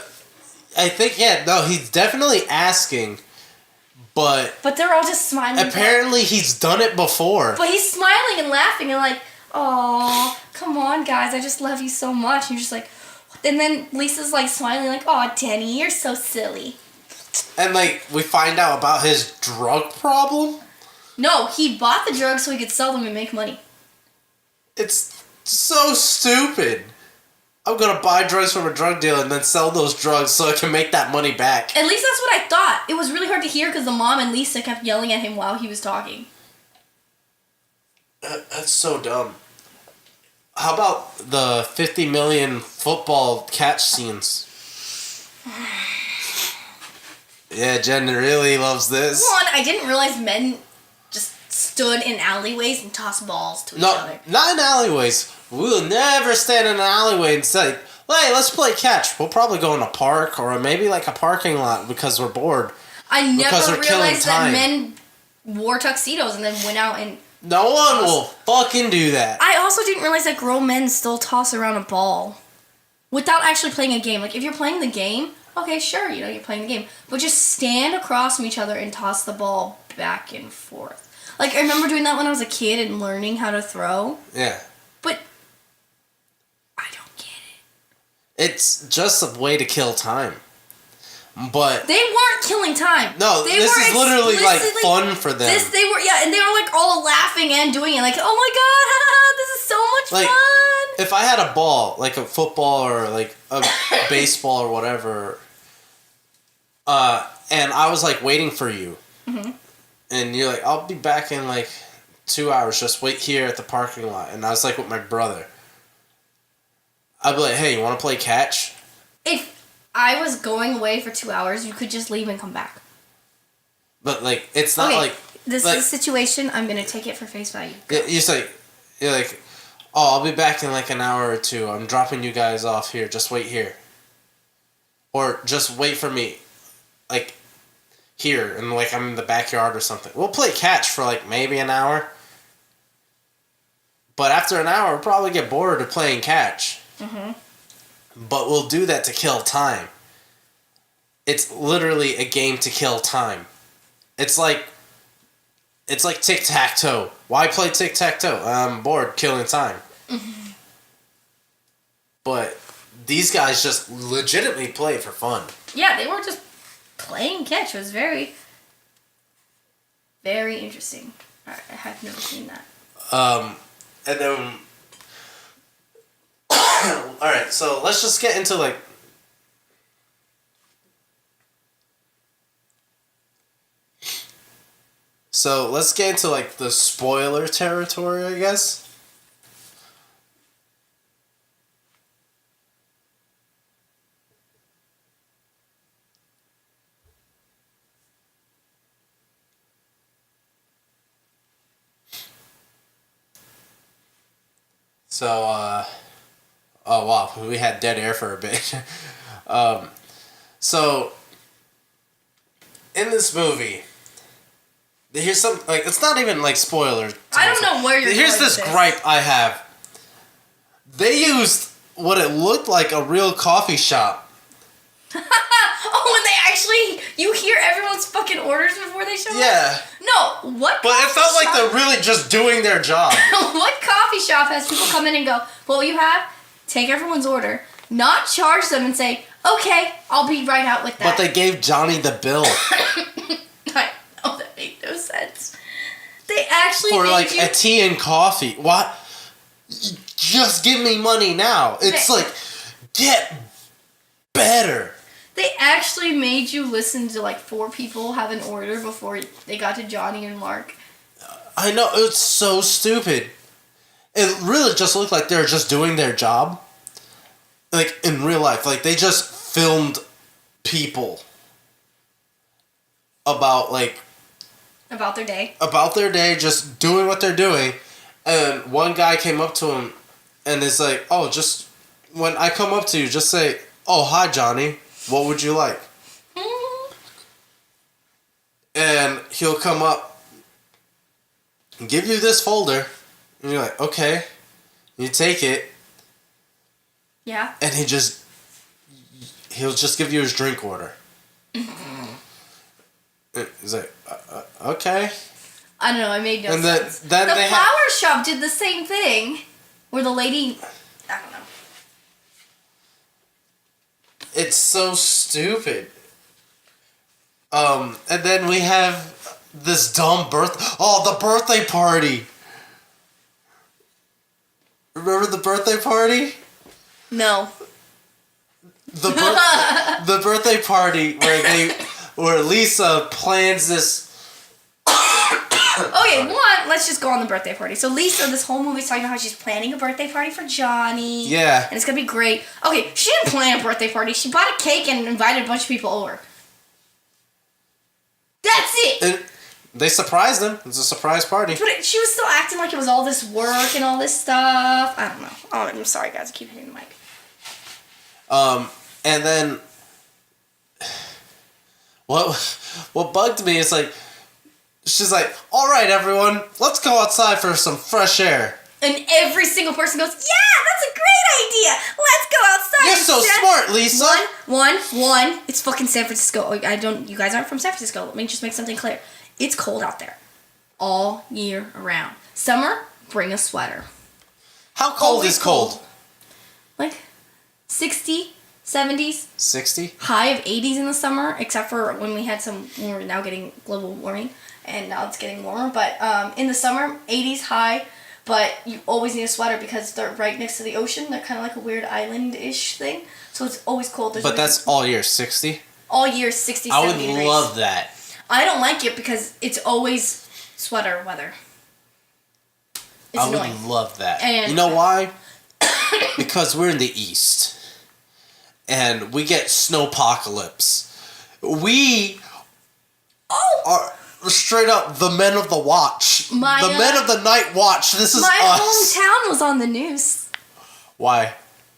Speaker 1: I think, he's definitely asking, but
Speaker 2: they're all just smiling.
Speaker 1: Apparently he's done it before.
Speaker 2: But he's smiling and laughing and like, "Aw, come on, guys, I just love you so much." And you're just like... And then Lisa's like smiling like, "Aw, Denny, you're so silly."
Speaker 1: And like, we find out about his drug problem?
Speaker 2: No, he bought the drugs so he could sell them and make money.
Speaker 1: It's so stupid. I'm gonna buy drugs from a drug dealer and then sell those drugs so I can make that money back.
Speaker 2: At least that's what I thought. It was really hard to hear because the mom and Lisa kept yelling at him while he was talking.
Speaker 1: That's so dumb. How about the 50 million football catch scenes? Yeah, Jen really loves this.
Speaker 2: One, I didn't realize men just stood in alleyways and tossed balls to each other.
Speaker 1: Not in alleyways. We'll never stand in an alleyway and say, "Hey, let's play catch." We'll probably go in a park or maybe like a parking lot because we're bored.
Speaker 2: I never realized that men wore tuxedos and then went out and...
Speaker 1: No one will fucking do that.
Speaker 2: I also didn't realize that grown men still toss around a ball without actually playing a game. Like, if you're playing the game, okay, sure, you're playing the game. But just stand across from each other and toss the ball back and forth. Like, I remember doing that when I was a kid and learning how to throw.
Speaker 1: Yeah.
Speaker 2: But I don't get it.
Speaker 1: It's just a way to kill time. But
Speaker 2: they weren't killing time.
Speaker 1: No, this is literally like fun for them.
Speaker 2: And they were like all laughing and doing it, like, "Oh my god, this is so much fun."
Speaker 1: If I had a ball, like a football or like a baseball or whatever, and I was like waiting for you, and you're like, "I'll be back in like 2 hours. Just wait here at the parking lot." And I was like with my brother. I'd be like, "Hey, you want to play catch?"
Speaker 2: If I was going away for 2 hours, you could just leave and come back.
Speaker 1: But like, it's not like
Speaker 2: this is a situation. I'm gonna take it for face value.
Speaker 1: You're like, "Oh, I'll be back in like an hour or two. I'm dropping you guys off here. Just wait here, or just wait for me, like here, and like I'm in the backyard or something. We'll play catch for like maybe an hour, but after an hour, we'll probably get bored of playing catch." But we'll do that to kill time. It's literally a game to kill time. It's like tic-tac-toe. Why play tic-tac-toe? I'm bored, killing time. But these guys just legitimately play for fun.
Speaker 2: Yeah, they were just playing catch. It was very, very interesting. I have never seen that.
Speaker 1: And then... Alright, so let's just get into like... So let's get into like the spoiler territory, I guess. So, oh wow, we had dead air for a bit. So, in this movie, here's some, like, it's not even like spoiler.
Speaker 2: I don't know where you're going
Speaker 1: Here's this gripe I have. They used what it looked like a real coffee shop.
Speaker 2: Oh, when they actually, you hear everyone's fucking orders before they show up?
Speaker 1: Yeah.
Speaker 2: No, what
Speaker 1: But it felt like they're really just doing their job.
Speaker 2: What coffee shop has people come in and go, "What will you have?" Take everyone's order, not charge them and say, "Okay, I'll be right out with that."
Speaker 1: But they gave Johnny the bill.
Speaker 2: I know, that made no sense. They actually
Speaker 1: for
Speaker 2: made
Speaker 1: like
Speaker 2: you...
Speaker 1: a tea and coffee. What? Just give me money now. It's like, get better.
Speaker 2: They actually made you listen to like 4 people have an order before they got to Johnny and Mark.
Speaker 1: I know, it's so stupid. It really just looked like they were just doing their job. Like, in real life. Like, they just filmed people about, like...
Speaker 2: About their day.
Speaker 1: About their day, just doing what they're doing. And one guy came up to him and is like, oh, just... When I come up to you, just say, oh, hi, Johnny. What would you like? And he'll come up and give you this folder. And you're like, okay. You take it.
Speaker 2: Yeah.
Speaker 1: And he'll just give you his drink order. He's like, okay.
Speaker 2: I don't know, I made no
Speaker 1: and
Speaker 2: sense.
Speaker 1: Then
Speaker 2: the flower shop did the same thing. Where the lady... I don't know.
Speaker 1: It's so stupid. And then we have this dumb the birthday party. Remember the birthday party?
Speaker 2: No.
Speaker 1: The birthday party where Lisa plans this.
Speaker 2: Okay, let's just go on the birthday party. So Lisa, this whole movie's talking about how she's planning a birthday party for Johnny.
Speaker 1: Yeah.
Speaker 2: And it's gonna be great. Okay, she didn't plan a birthday party. She bought a cake and invited a bunch of people over. That's it!
Speaker 1: And they surprised him. It's a surprise party.
Speaker 2: But she was still acting like it was all this work and all this stuff. I don't know. Oh, I'm sorry, guys. I keep hitting the mic.
Speaker 1: And then... What bugged me is like... She's like, all right, everyone, let's go outside for some fresh air.
Speaker 2: And every single person goes, yeah, that's a great idea. Let's go outside.
Speaker 1: You're so smart, Lisa.
Speaker 2: One. It's fucking San Francisco. You guys aren't from San Francisco. Let me just make something clear. It's cold out there. All year around. Summer, bring a sweater.
Speaker 1: How cold
Speaker 2: Always
Speaker 1: is cold?
Speaker 2: Like 60, 70s.
Speaker 1: 60?
Speaker 2: High of 80s in the summer, except for when we're now getting global warming. And now it's getting warmer, but in the summer, 80s high, but you always need a sweater because they're right next to the ocean. They're kind of like a weird island-ish thing, so it's always cold.
Speaker 1: But that's all year, 60?
Speaker 2: All year, 60, 70
Speaker 1: I would
Speaker 2: degrees.
Speaker 1: love that.
Speaker 2: I don't like it because it's always sweater weather. It's annoying.
Speaker 1: Would love that.
Speaker 2: And
Speaker 1: you know why? Because we're in the East, and we get snowpocalypse. We are... Straight up, the men of the watch. The men of the night watch. This is
Speaker 2: my
Speaker 1: us.
Speaker 2: hometown was on the news.
Speaker 1: Why?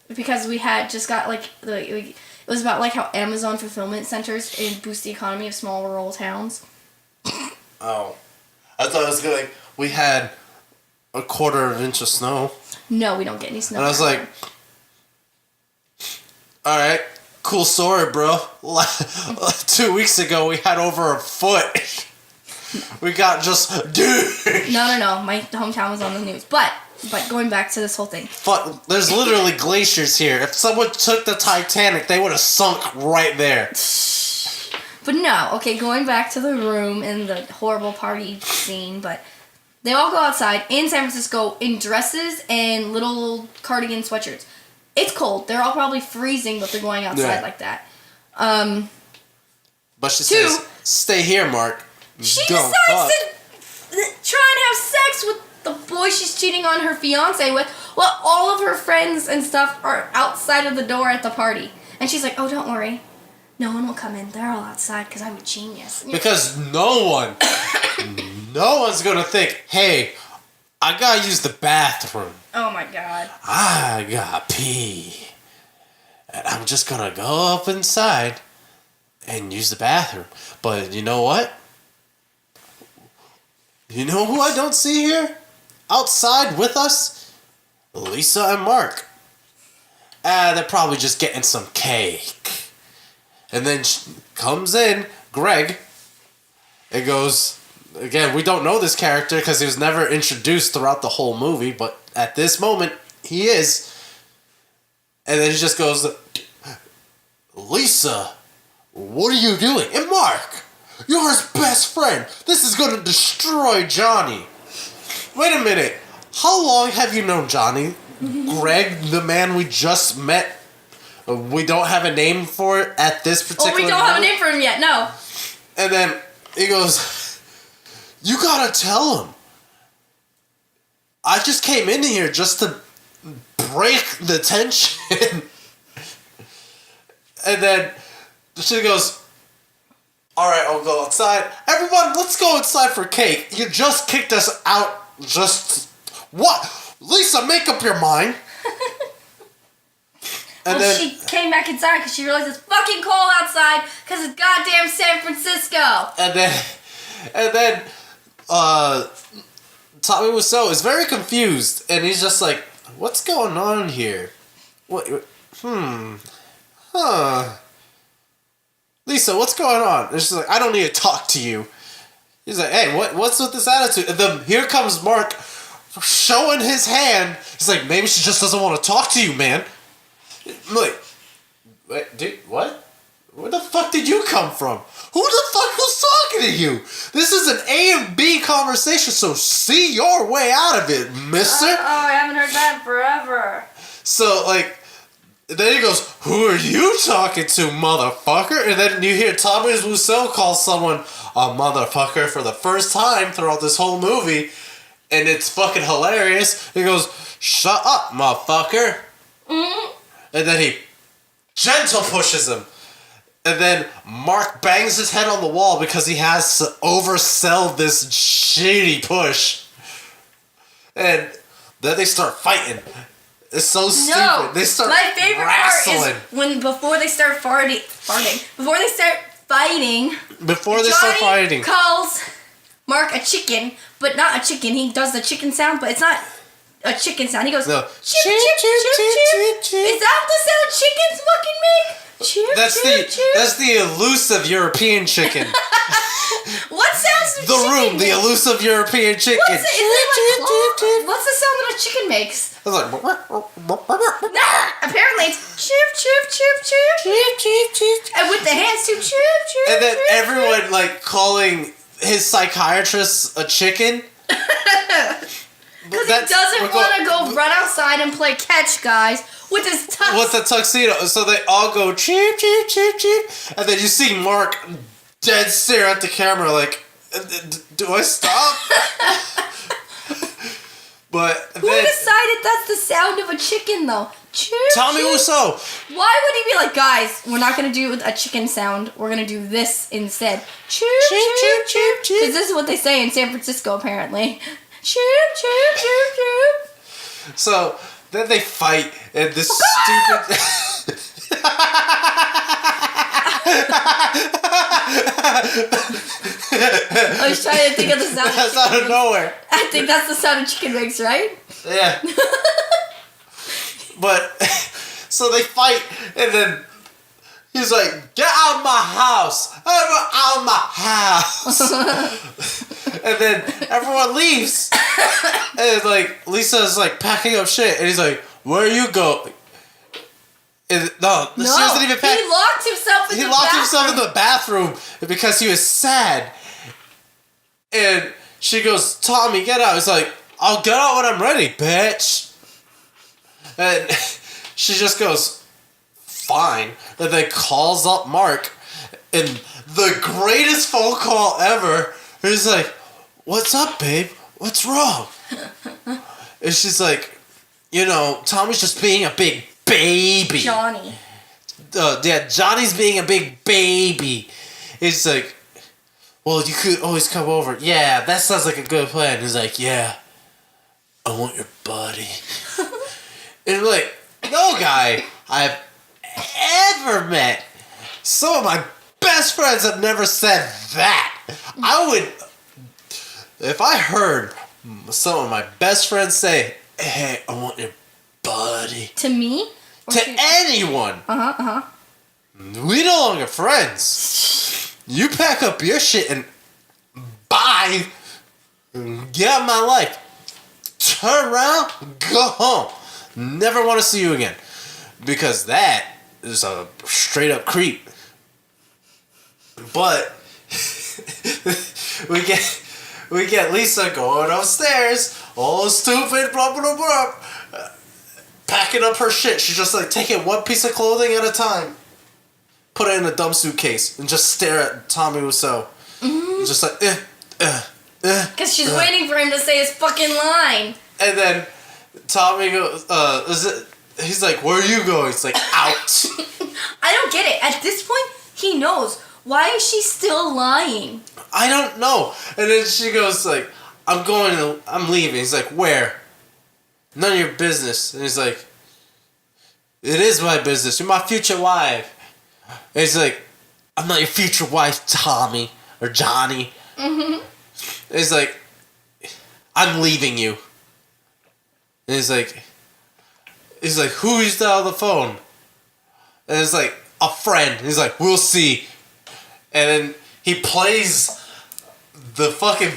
Speaker 2: Because we had just got it was about like how Amazon fulfillment centers boost the economy of small rural towns.
Speaker 1: Oh, I thought it was good. We had a quarter of an inch of snow.
Speaker 2: No, we don't get any snow.
Speaker 1: And I was like, all right, cool story, bro. 2 weeks ago, we had over a foot. We got just
Speaker 2: No. My hometown was on the news, but going back to this whole thing.
Speaker 1: But there's literally glaciers here. If someone took the Titanic, they would have sunk right there.
Speaker 2: But no, okay. Going back to the room and the horrible party scene, but they all go outside in San Francisco in dresses and little cardigan sweatshirts. It's cold. They're all probably freezing, but they're going outside like that.
Speaker 1: But she says, "Stay here, Mark."
Speaker 2: She decides to try and have sex with the boy she's cheating on her fiance with, while all of her friends and stuff are outside of the door at the party. And she's like, oh, don't worry. No one will come in. They're all outside because I'm a genius.
Speaker 1: Because no one's going to think, hey, I got to use the bathroom.
Speaker 2: Oh, my God.
Speaker 1: I got to pee. And I'm just going to go up inside and use the bathroom. But you know what? You know who I don't see here? Outside with us? Lisa and Mark. They're probably just getting some cake. And then comes in Greg and goes... Again, we don't know this character because he was never introduced throughout the whole movie, but at this moment, he is. And then he just goes, Lisa, what are you doing? And Mark, you're his best friend. This is going to destroy Johnny. wait a minute. How long have you known Johnny? Greg, the man we just met. We don't have a name for it at this particular
Speaker 2: we don't
Speaker 1: moment.
Speaker 2: have a name for him yet, no.
Speaker 1: And then he goes, you gotta tell him. I just came in here just to break the tension. And then she goes, alright, I'll go outside. Everyone, let's go inside for cake. You just kicked us out. What? Lisa, make up your mind. And then
Speaker 2: she came back inside because she realized it's fucking cold outside because it's goddamn San Francisco.
Speaker 1: And then Tommy Wiseau is very confused, and he's just like, what's going on here? Lisa, what's going on? And she's like, I don't need to talk to you. He's like, hey, what's with this attitude? And then here comes Mark showing his hand. He's like, maybe she just doesn't want to talk to you, man. I'm like, wait, dude, what? Where the fuck did you come from? Who the fuck was talking to you? This is an A and B conversation, so see your way out of it, mister.
Speaker 2: I haven't heard that in forever.
Speaker 1: So, like, then he goes, who are you talking to, motherfucker? And then you hear Tommy Wiseau call someone a motherfucker for the first time throughout this whole movie, and it's fucking hilarious. He goes, shut up, motherfucker. Mm-hmm. And then he gentle pushes him. And then Mark bangs his head on the wall because he has to oversell this shitty push. And then they start fighting. It's so stupid.
Speaker 2: No,
Speaker 1: they start
Speaker 2: my favorite
Speaker 1: wrestling.
Speaker 2: part is before they start fighting.
Speaker 1: Before they start fighting.
Speaker 2: Calls Mark a chicken, but not a chicken. He does the chicken sound, but it's not a chicken sound. He goes,
Speaker 1: no.
Speaker 2: Chip, chip, chip, chip, chip. Is that the sound chickens fucking make? Chip,
Speaker 1: That's the elusive European chicken.
Speaker 2: What sounds does
Speaker 1: the
Speaker 2: chicken
Speaker 1: room,
Speaker 2: make?
Speaker 1: the elusive European chicken.
Speaker 2: What's the sound that a chicken makes?
Speaker 1: It's like,
Speaker 2: apparently it's chip, chip, chip, chip, chip, chip, chip, and with the hands too, chip, chip.
Speaker 1: and then
Speaker 2: chip,
Speaker 1: everyone
Speaker 2: chip.
Speaker 1: like calling his psychiatrist a chicken.
Speaker 2: Because he doesn't want to go run outside and play catch, guys, with his tux.
Speaker 1: With the tuxedo. So they all go cheep, cheep, cheep, cheep. And then you see Mark dead stare at the camera like, do I stop? But
Speaker 2: who decided that's the sound of a chicken, though? Chip,
Speaker 1: Tommy Wiseau.
Speaker 2: Why would he be like, guys, we're not going to do a chicken sound. We're going to do this instead. Chip, chip, chip, chip, chip. Because this is what they say in San Francisco, apparently. Chip, chip, chip, chip.
Speaker 1: So then they fight, and this stupid.
Speaker 2: I was trying to think of the sound.
Speaker 1: That's out of nowhere.
Speaker 2: I think that's the sound a chicken makes, right?
Speaker 1: Yeah. But so they fight, and then he's like, "Get out of my house! Out of my house!" And then everyone leaves, and like Lisa's like packing up shit, and he's like, "Where you go?" No, she doesn't even pack.
Speaker 2: He locked himself in the bathroom. He locked
Speaker 1: himself in the bathroom because he was sad. And she goes, "Tommy, get out." He's like, "I'll get out when I'm ready, bitch." And she just goes, "Fine." And then calls up Mark, and the greatest phone call ever. He's like, "What's up, babe? What's wrong?" And she's like, Tommy's just being a big baby.
Speaker 2: Johnny.
Speaker 1: Yeah, Johnny's being a big baby. He's like, "Well, you could always come over." "Yeah, that sounds like a good plan." He's like, "Yeah, I want your body." And I'm like, no guy I've ever met, some of my best friends have never said that. I would, if I heard some of my best friends say, "Hey, I want your body."
Speaker 2: To me?
Speaker 1: To anyone. We no longer friends. You pack up your shit and bye. Get out of my life. Turn around, go home. Never want to see you again. Because that is a straight up creep. But we get Lisa going upstairs oh, stupid, blah, blah, blah. Packing up her shit. She's just like taking one piece of clothing at a time. Put it in a dumb suitcase and just stare at Tommy Wiseau. Just like,
Speaker 2: Because she's waiting for him to say his fucking line.
Speaker 1: And then Tommy goes, he's like, where are you going? He's like, out.
Speaker 2: I don't get it. At this point, he knows. Why is she still lying?
Speaker 1: I don't know. And then she goes like, I'm leaving. He's like, where? None of your business. And he's like, it is my business. You're my future wife. And he's like, I'm not your future wife, Tommy. Or Johnny. And he's like, I'm leaving you. And he's like, who is that on the phone? And it's like, a friend. He's like, we'll see. And then he plays the fucking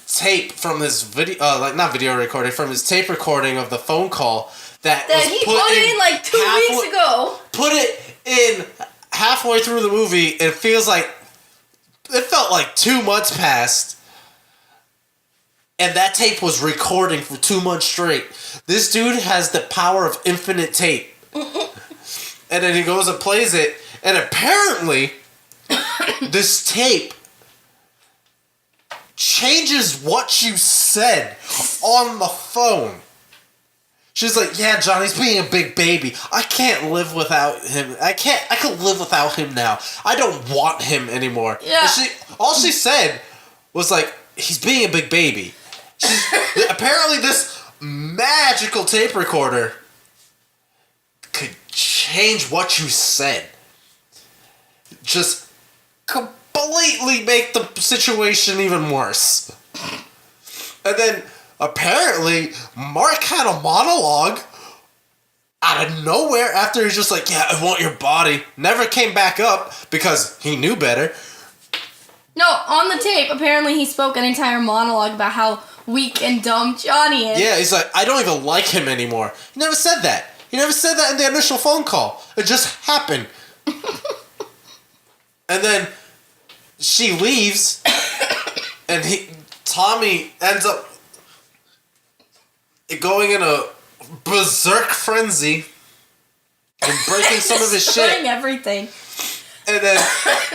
Speaker 1: tape from his video, not video recording, from his tape recording of the phone call that was
Speaker 2: he put in like 2 weeks ago.
Speaker 1: Put it in halfway through the movie. It felt like 2 months passed. And that tape was recording for 2 months straight. This dude has the power of infinite tape. And then he goes and plays it. And apparently, this tape changes what you said on the phone. She's like, yeah, Johnny's being a big baby. I can't live without him. I could live without him now. I don't want him anymore.
Speaker 2: Yeah.
Speaker 1: All she said was like, he's being a big baby. Apparently this magical tape recorder could change what you said. Just completely make the situation even worse. And then apparently Mark had a monologue out of nowhere after he's just like, yeah, I want your body. Never came back up because he knew better.
Speaker 2: No, on the tape, apparently he spoke an entire monologue about how weak and dumb Johnny is.
Speaker 1: Yeah, he's like, I don't even like him anymore. He never said that. He never said that in the initial phone call. It just happened. And then she leaves, and Tommy ends up going in a berserk frenzy and breaking some of his shit.
Speaker 2: Destroying everything.
Speaker 1: And then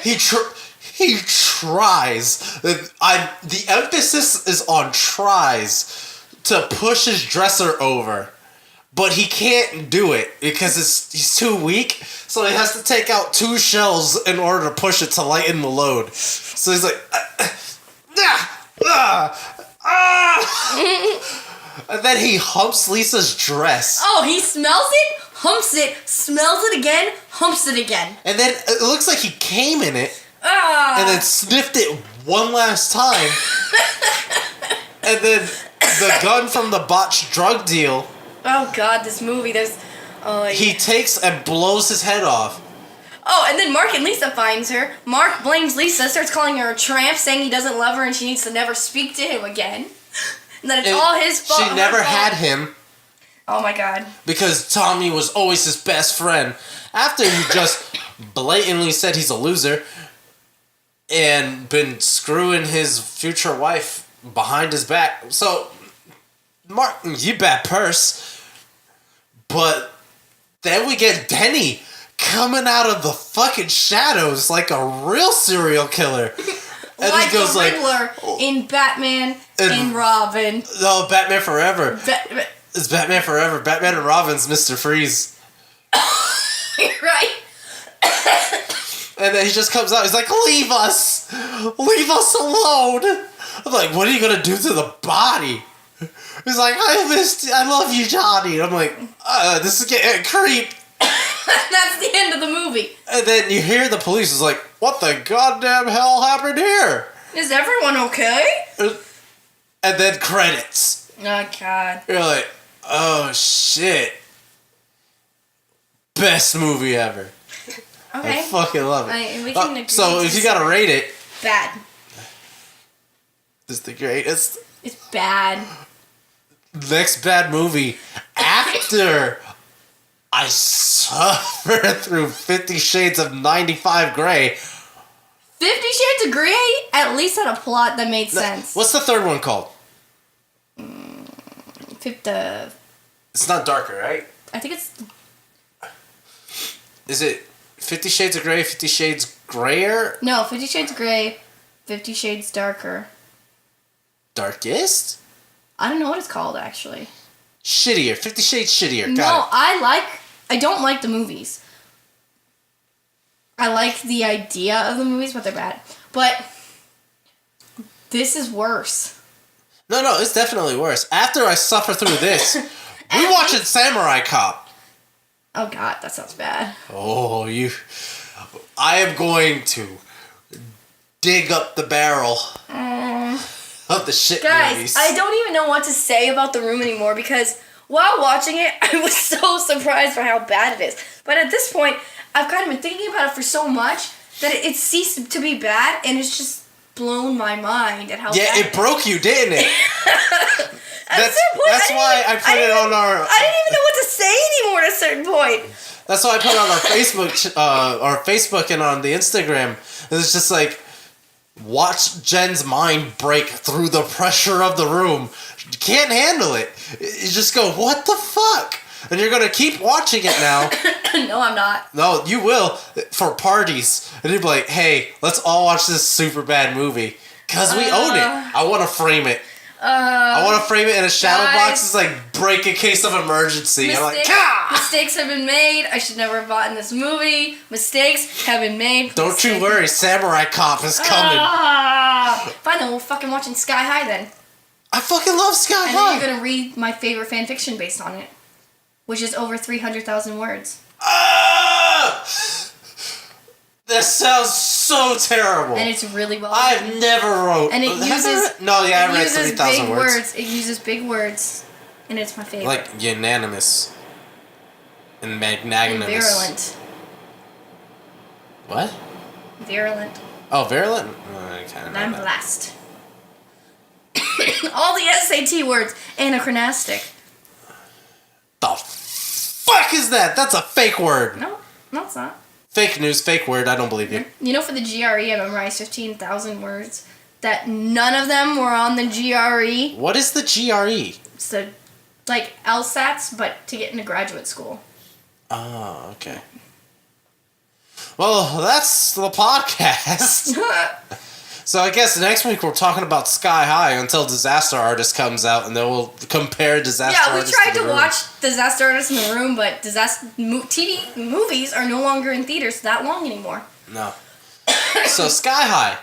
Speaker 1: he tries. The emphasis is on tries to push his dresser over. But he can't do it because he's too weak. So he has to take out 2 shells in order to push it to lighten the load. So he's like, and then he humps Lisa's dress.
Speaker 2: Oh, he smells it, humps it, smells it again, humps it again.
Speaker 1: And then it looks like he came in it.
Speaker 2: Ah.
Speaker 1: And then sniffed it one last time. And then the gun from the botched drug deal.
Speaker 2: Oh God, this movie,
Speaker 1: He takes and blows his head off.
Speaker 2: Oh, and then Mark and Lisa finds her. Mark blames Lisa, starts calling her a tramp, saying he doesn't love her and she needs to never speak to him again. And that it's all his fault.
Speaker 1: She never had him.
Speaker 2: Oh my God.
Speaker 1: Because Tommy was always his best friend. After he just blatantly said he's a loser and been screwing his future wife behind his back. So, Mark, you bad purse. But then we get Denny coming out of the fucking shadows like a real serial killer. And
Speaker 2: like
Speaker 1: he goes
Speaker 2: the Riddler in Batman and Robin.
Speaker 1: No, Batman Forever. It's Batman Forever. Batman and Robin's Mr. Freeze.
Speaker 2: Right.
Speaker 1: And then he just comes out. He's like, leave us. Leave us alone. I'm like, what are you going to do to the body? He's like, I love you, Johnny. And I'm like, this is getting creep.
Speaker 2: That's the end of the movie.
Speaker 1: And then you hear the police is like, what the goddamn hell happened here?
Speaker 2: Is everyone okay?
Speaker 1: And then credits.
Speaker 2: Oh, God.
Speaker 1: You're like, oh, shit. Best movie ever.
Speaker 2: Okay.
Speaker 1: I fucking love it.
Speaker 2: We can agree
Speaker 1: so
Speaker 2: to
Speaker 1: if you gotta rate it.
Speaker 2: Bad.
Speaker 1: It's the greatest.
Speaker 2: It's bad.
Speaker 1: Next bad movie after I suffered through 50 Shades of 95 Grey.
Speaker 2: 50 Shades of Grey at least had a plot that made sense.
Speaker 1: What's the third one called? It's not darker, right?
Speaker 2: I think it's...
Speaker 1: Is it 50 Shades of Grey, 50 Shades Grayer?
Speaker 2: No, 50 Shades Grey, 50 Shades Darker.
Speaker 1: Darkest?
Speaker 2: I don't know what it's called, actually.
Speaker 1: Shittier. 50 Shades Shittier.
Speaker 2: No,
Speaker 1: Got it.
Speaker 2: I don't like the movies. I like the idea of the movies, but they're bad. But this is worse.
Speaker 1: No, it's definitely worse. After I suffer through this, we watching Samurai Cop.
Speaker 2: Oh god, that sounds bad.
Speaker 1: Oh, I am going to dig up the barrel of the shit
Speaker 2: Guys,
Speaker 1: movies.
Speaker 2: I don't even know what to say about The Room anymore because while watching it, I was so surprised by how bad it is. But at this point, I've kind of been thinking about it for so much that it ceased to be bad, and it's just blown my mind at how bad
Speaker 1: it broke you, didn't it? That's why I put it on our...
Speaker 2: I didn't even know what to say anymore at a certain point.
Speaker 1: That's why I put it on our Facebook and on the Instagram. It's just like, watch Jen's mind break through the pressure of the room. You can't handle it. You just go, what the fuck? And you're going to keep watching it now.
Speaker 2: No, I'm not.
Speaker 1: No, you will. For parties. And you'll be like, hey, let's all watch this super bad movie. Because we own it. I want to frame it. I want to frame it in a shadow box. It's like break in case of emergency. I'm like,
Speaker 2: mistakes have been made. I should never have bought in this movie. Mistakes have been made.
Speaker 1: Don't you worry. Samurai Cop is coming.
Speaker 2: Fine, then we'll fucking watching Sky High then.
Speaker 1: I fucking love Sky High.
Speaker 2: And then you're going to read my favorite fanfiction based on it. Which is over 300,000 words.
Speaker 1: That sounds so terrible.
Speaker 2: And it's really well
Speaker 1: I've never wrote.
Speaker 2: And it uses...
Speaker 1: I read 3,000
Speaker 2: words. It uses big words. And it's my favorite.
Speaker 1: Like unanimous. And magnanimous.
Speaker 2: And virulent.
Speaker 1: What?
Speaker 2: Virulent.
Speaker 1: Oh, virulent? I kind of
Speaker 2: And I'm blessed. All the SAT words. Anachronistic.
Speaker 1: The fuck is that? That's a fake word.
Speaker 2: No, it's not.
Speaker 1: Fake news, fake word. I don't believe you.
Speaker 2: You know, for the GRE, I memorized 15,000 words. That none of them were on the GRE.
Speaker 1: What is the GRE?
Speaker 2: So, like LSATs, but to get into graduate school.
Speaker 1: Oh, okay. Well, that's the podcast. So I guess next week we're talking about Sky High until Disaster Artist comes out, and then we'll compare Disaster Artist.
Speaker 2: Yeah, we tried to watch Disaster Artist in the Room, but TV movies are no longer in theaters that long anymore.
Speaker 1: No. So Sky High.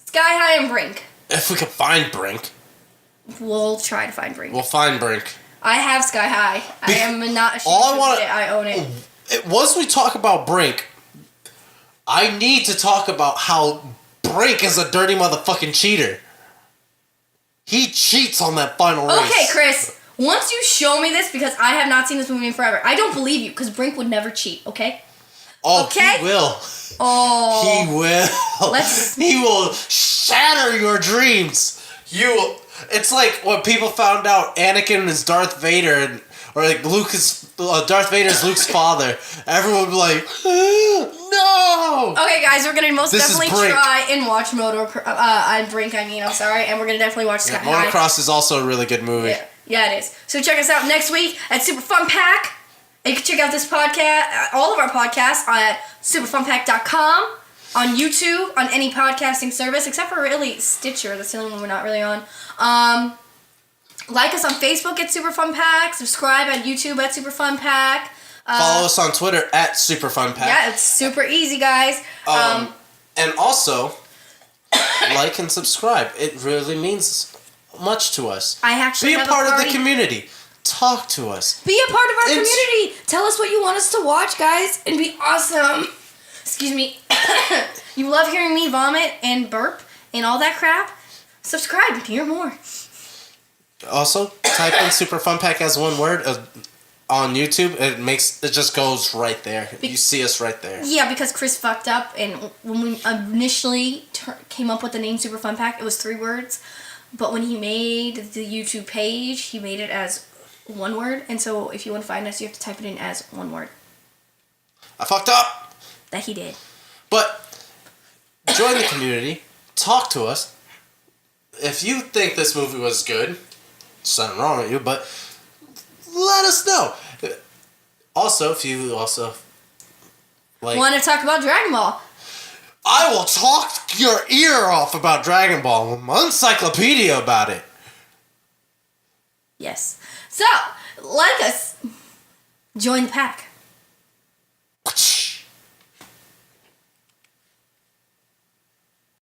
Speaker 2: Sky High and Brink.
Speaker 1: If we can find Brink.
Speaker 2: We'll try to find Brink.
Speaker 1: We'll find Brink.
Speaker 2: I have Sky High. I am not ashamed to admit it. I own it.
Speaker 1: Once we talk about Brink, I need to talk about how Brink is a dirty motherfucking cheater. He cheats on that final race.
Speaker 2: Okay, Chris. Once you show me this, because I have not seen this movie in forever, I don't believe you, because Brink would never cheat, okay?
Speaker 1: Oh,
Speaker 2: okay?
Speaker 1: He will.
Speaker 2: Oh.
Speaker 1: He will. He will shatter your dreams. It's like when people found out Anakin is Darth Vader, or like Darth Vader is Luke's father. Everyone would be like, no!
Speaker 2: Okay, guys, we're gonna definitely try and watch Brink, I'm sorry, and we're gonna definitely watch Sky High.
Speaker 1: Motocross is also a really good movie.
Speaker 2: Yeah, it is. So check us out next week at Superfunpack. And you can check out this podcast, all of our podcasts, at superfunpack.com, on YouTube, on any podcasting service, except for really Stitcher. That's the only one we're not really on. Like us on Facebook at Superfunpack. Subscribe on YouTube at Superfunpack.
Speaker 1: Follow us on Twitter at Superfunpack.
Speaker 2: Yeah, it's super easy, guys.
Speaker 1: And also, like and subscribe. It really means much to us.
Speaker 2: I actually
Speaker 1: Be a part of the community. Talk to us.
Speaker 2: Be a part of our community. Tell us what you want us to watch, guys, and be awesome. Excuse me. You love hearing me vomit and burp and all that crap? Subscribe and hear more.
Speaker 1: Also, type in Superfunpack as one word on YouTube. It just goes right there. You see us right there. Yeah,
Speaker 2: because Chris fucked up, and when we initially came up with the name Superfunpack, it was 3 words. But when he made the YouTube page, he made it as 1 word. And so if you want to find us, you have to type it in as 1 word.
Speaker 1: I fucked up.
Speaker 2: That he did.
Speaker 1: But join the community. Talk to us. If you think this movie was good, there's nothing wrong with you, but let us know. Also, if you like,
Speaker 2: Want to talk about Dragon Ball?
Speaker 1: I will talk your ear off about Dragon Ball. I'm encyclopedia about it.
Speaker 2: Yes. So, like us. Join the pack.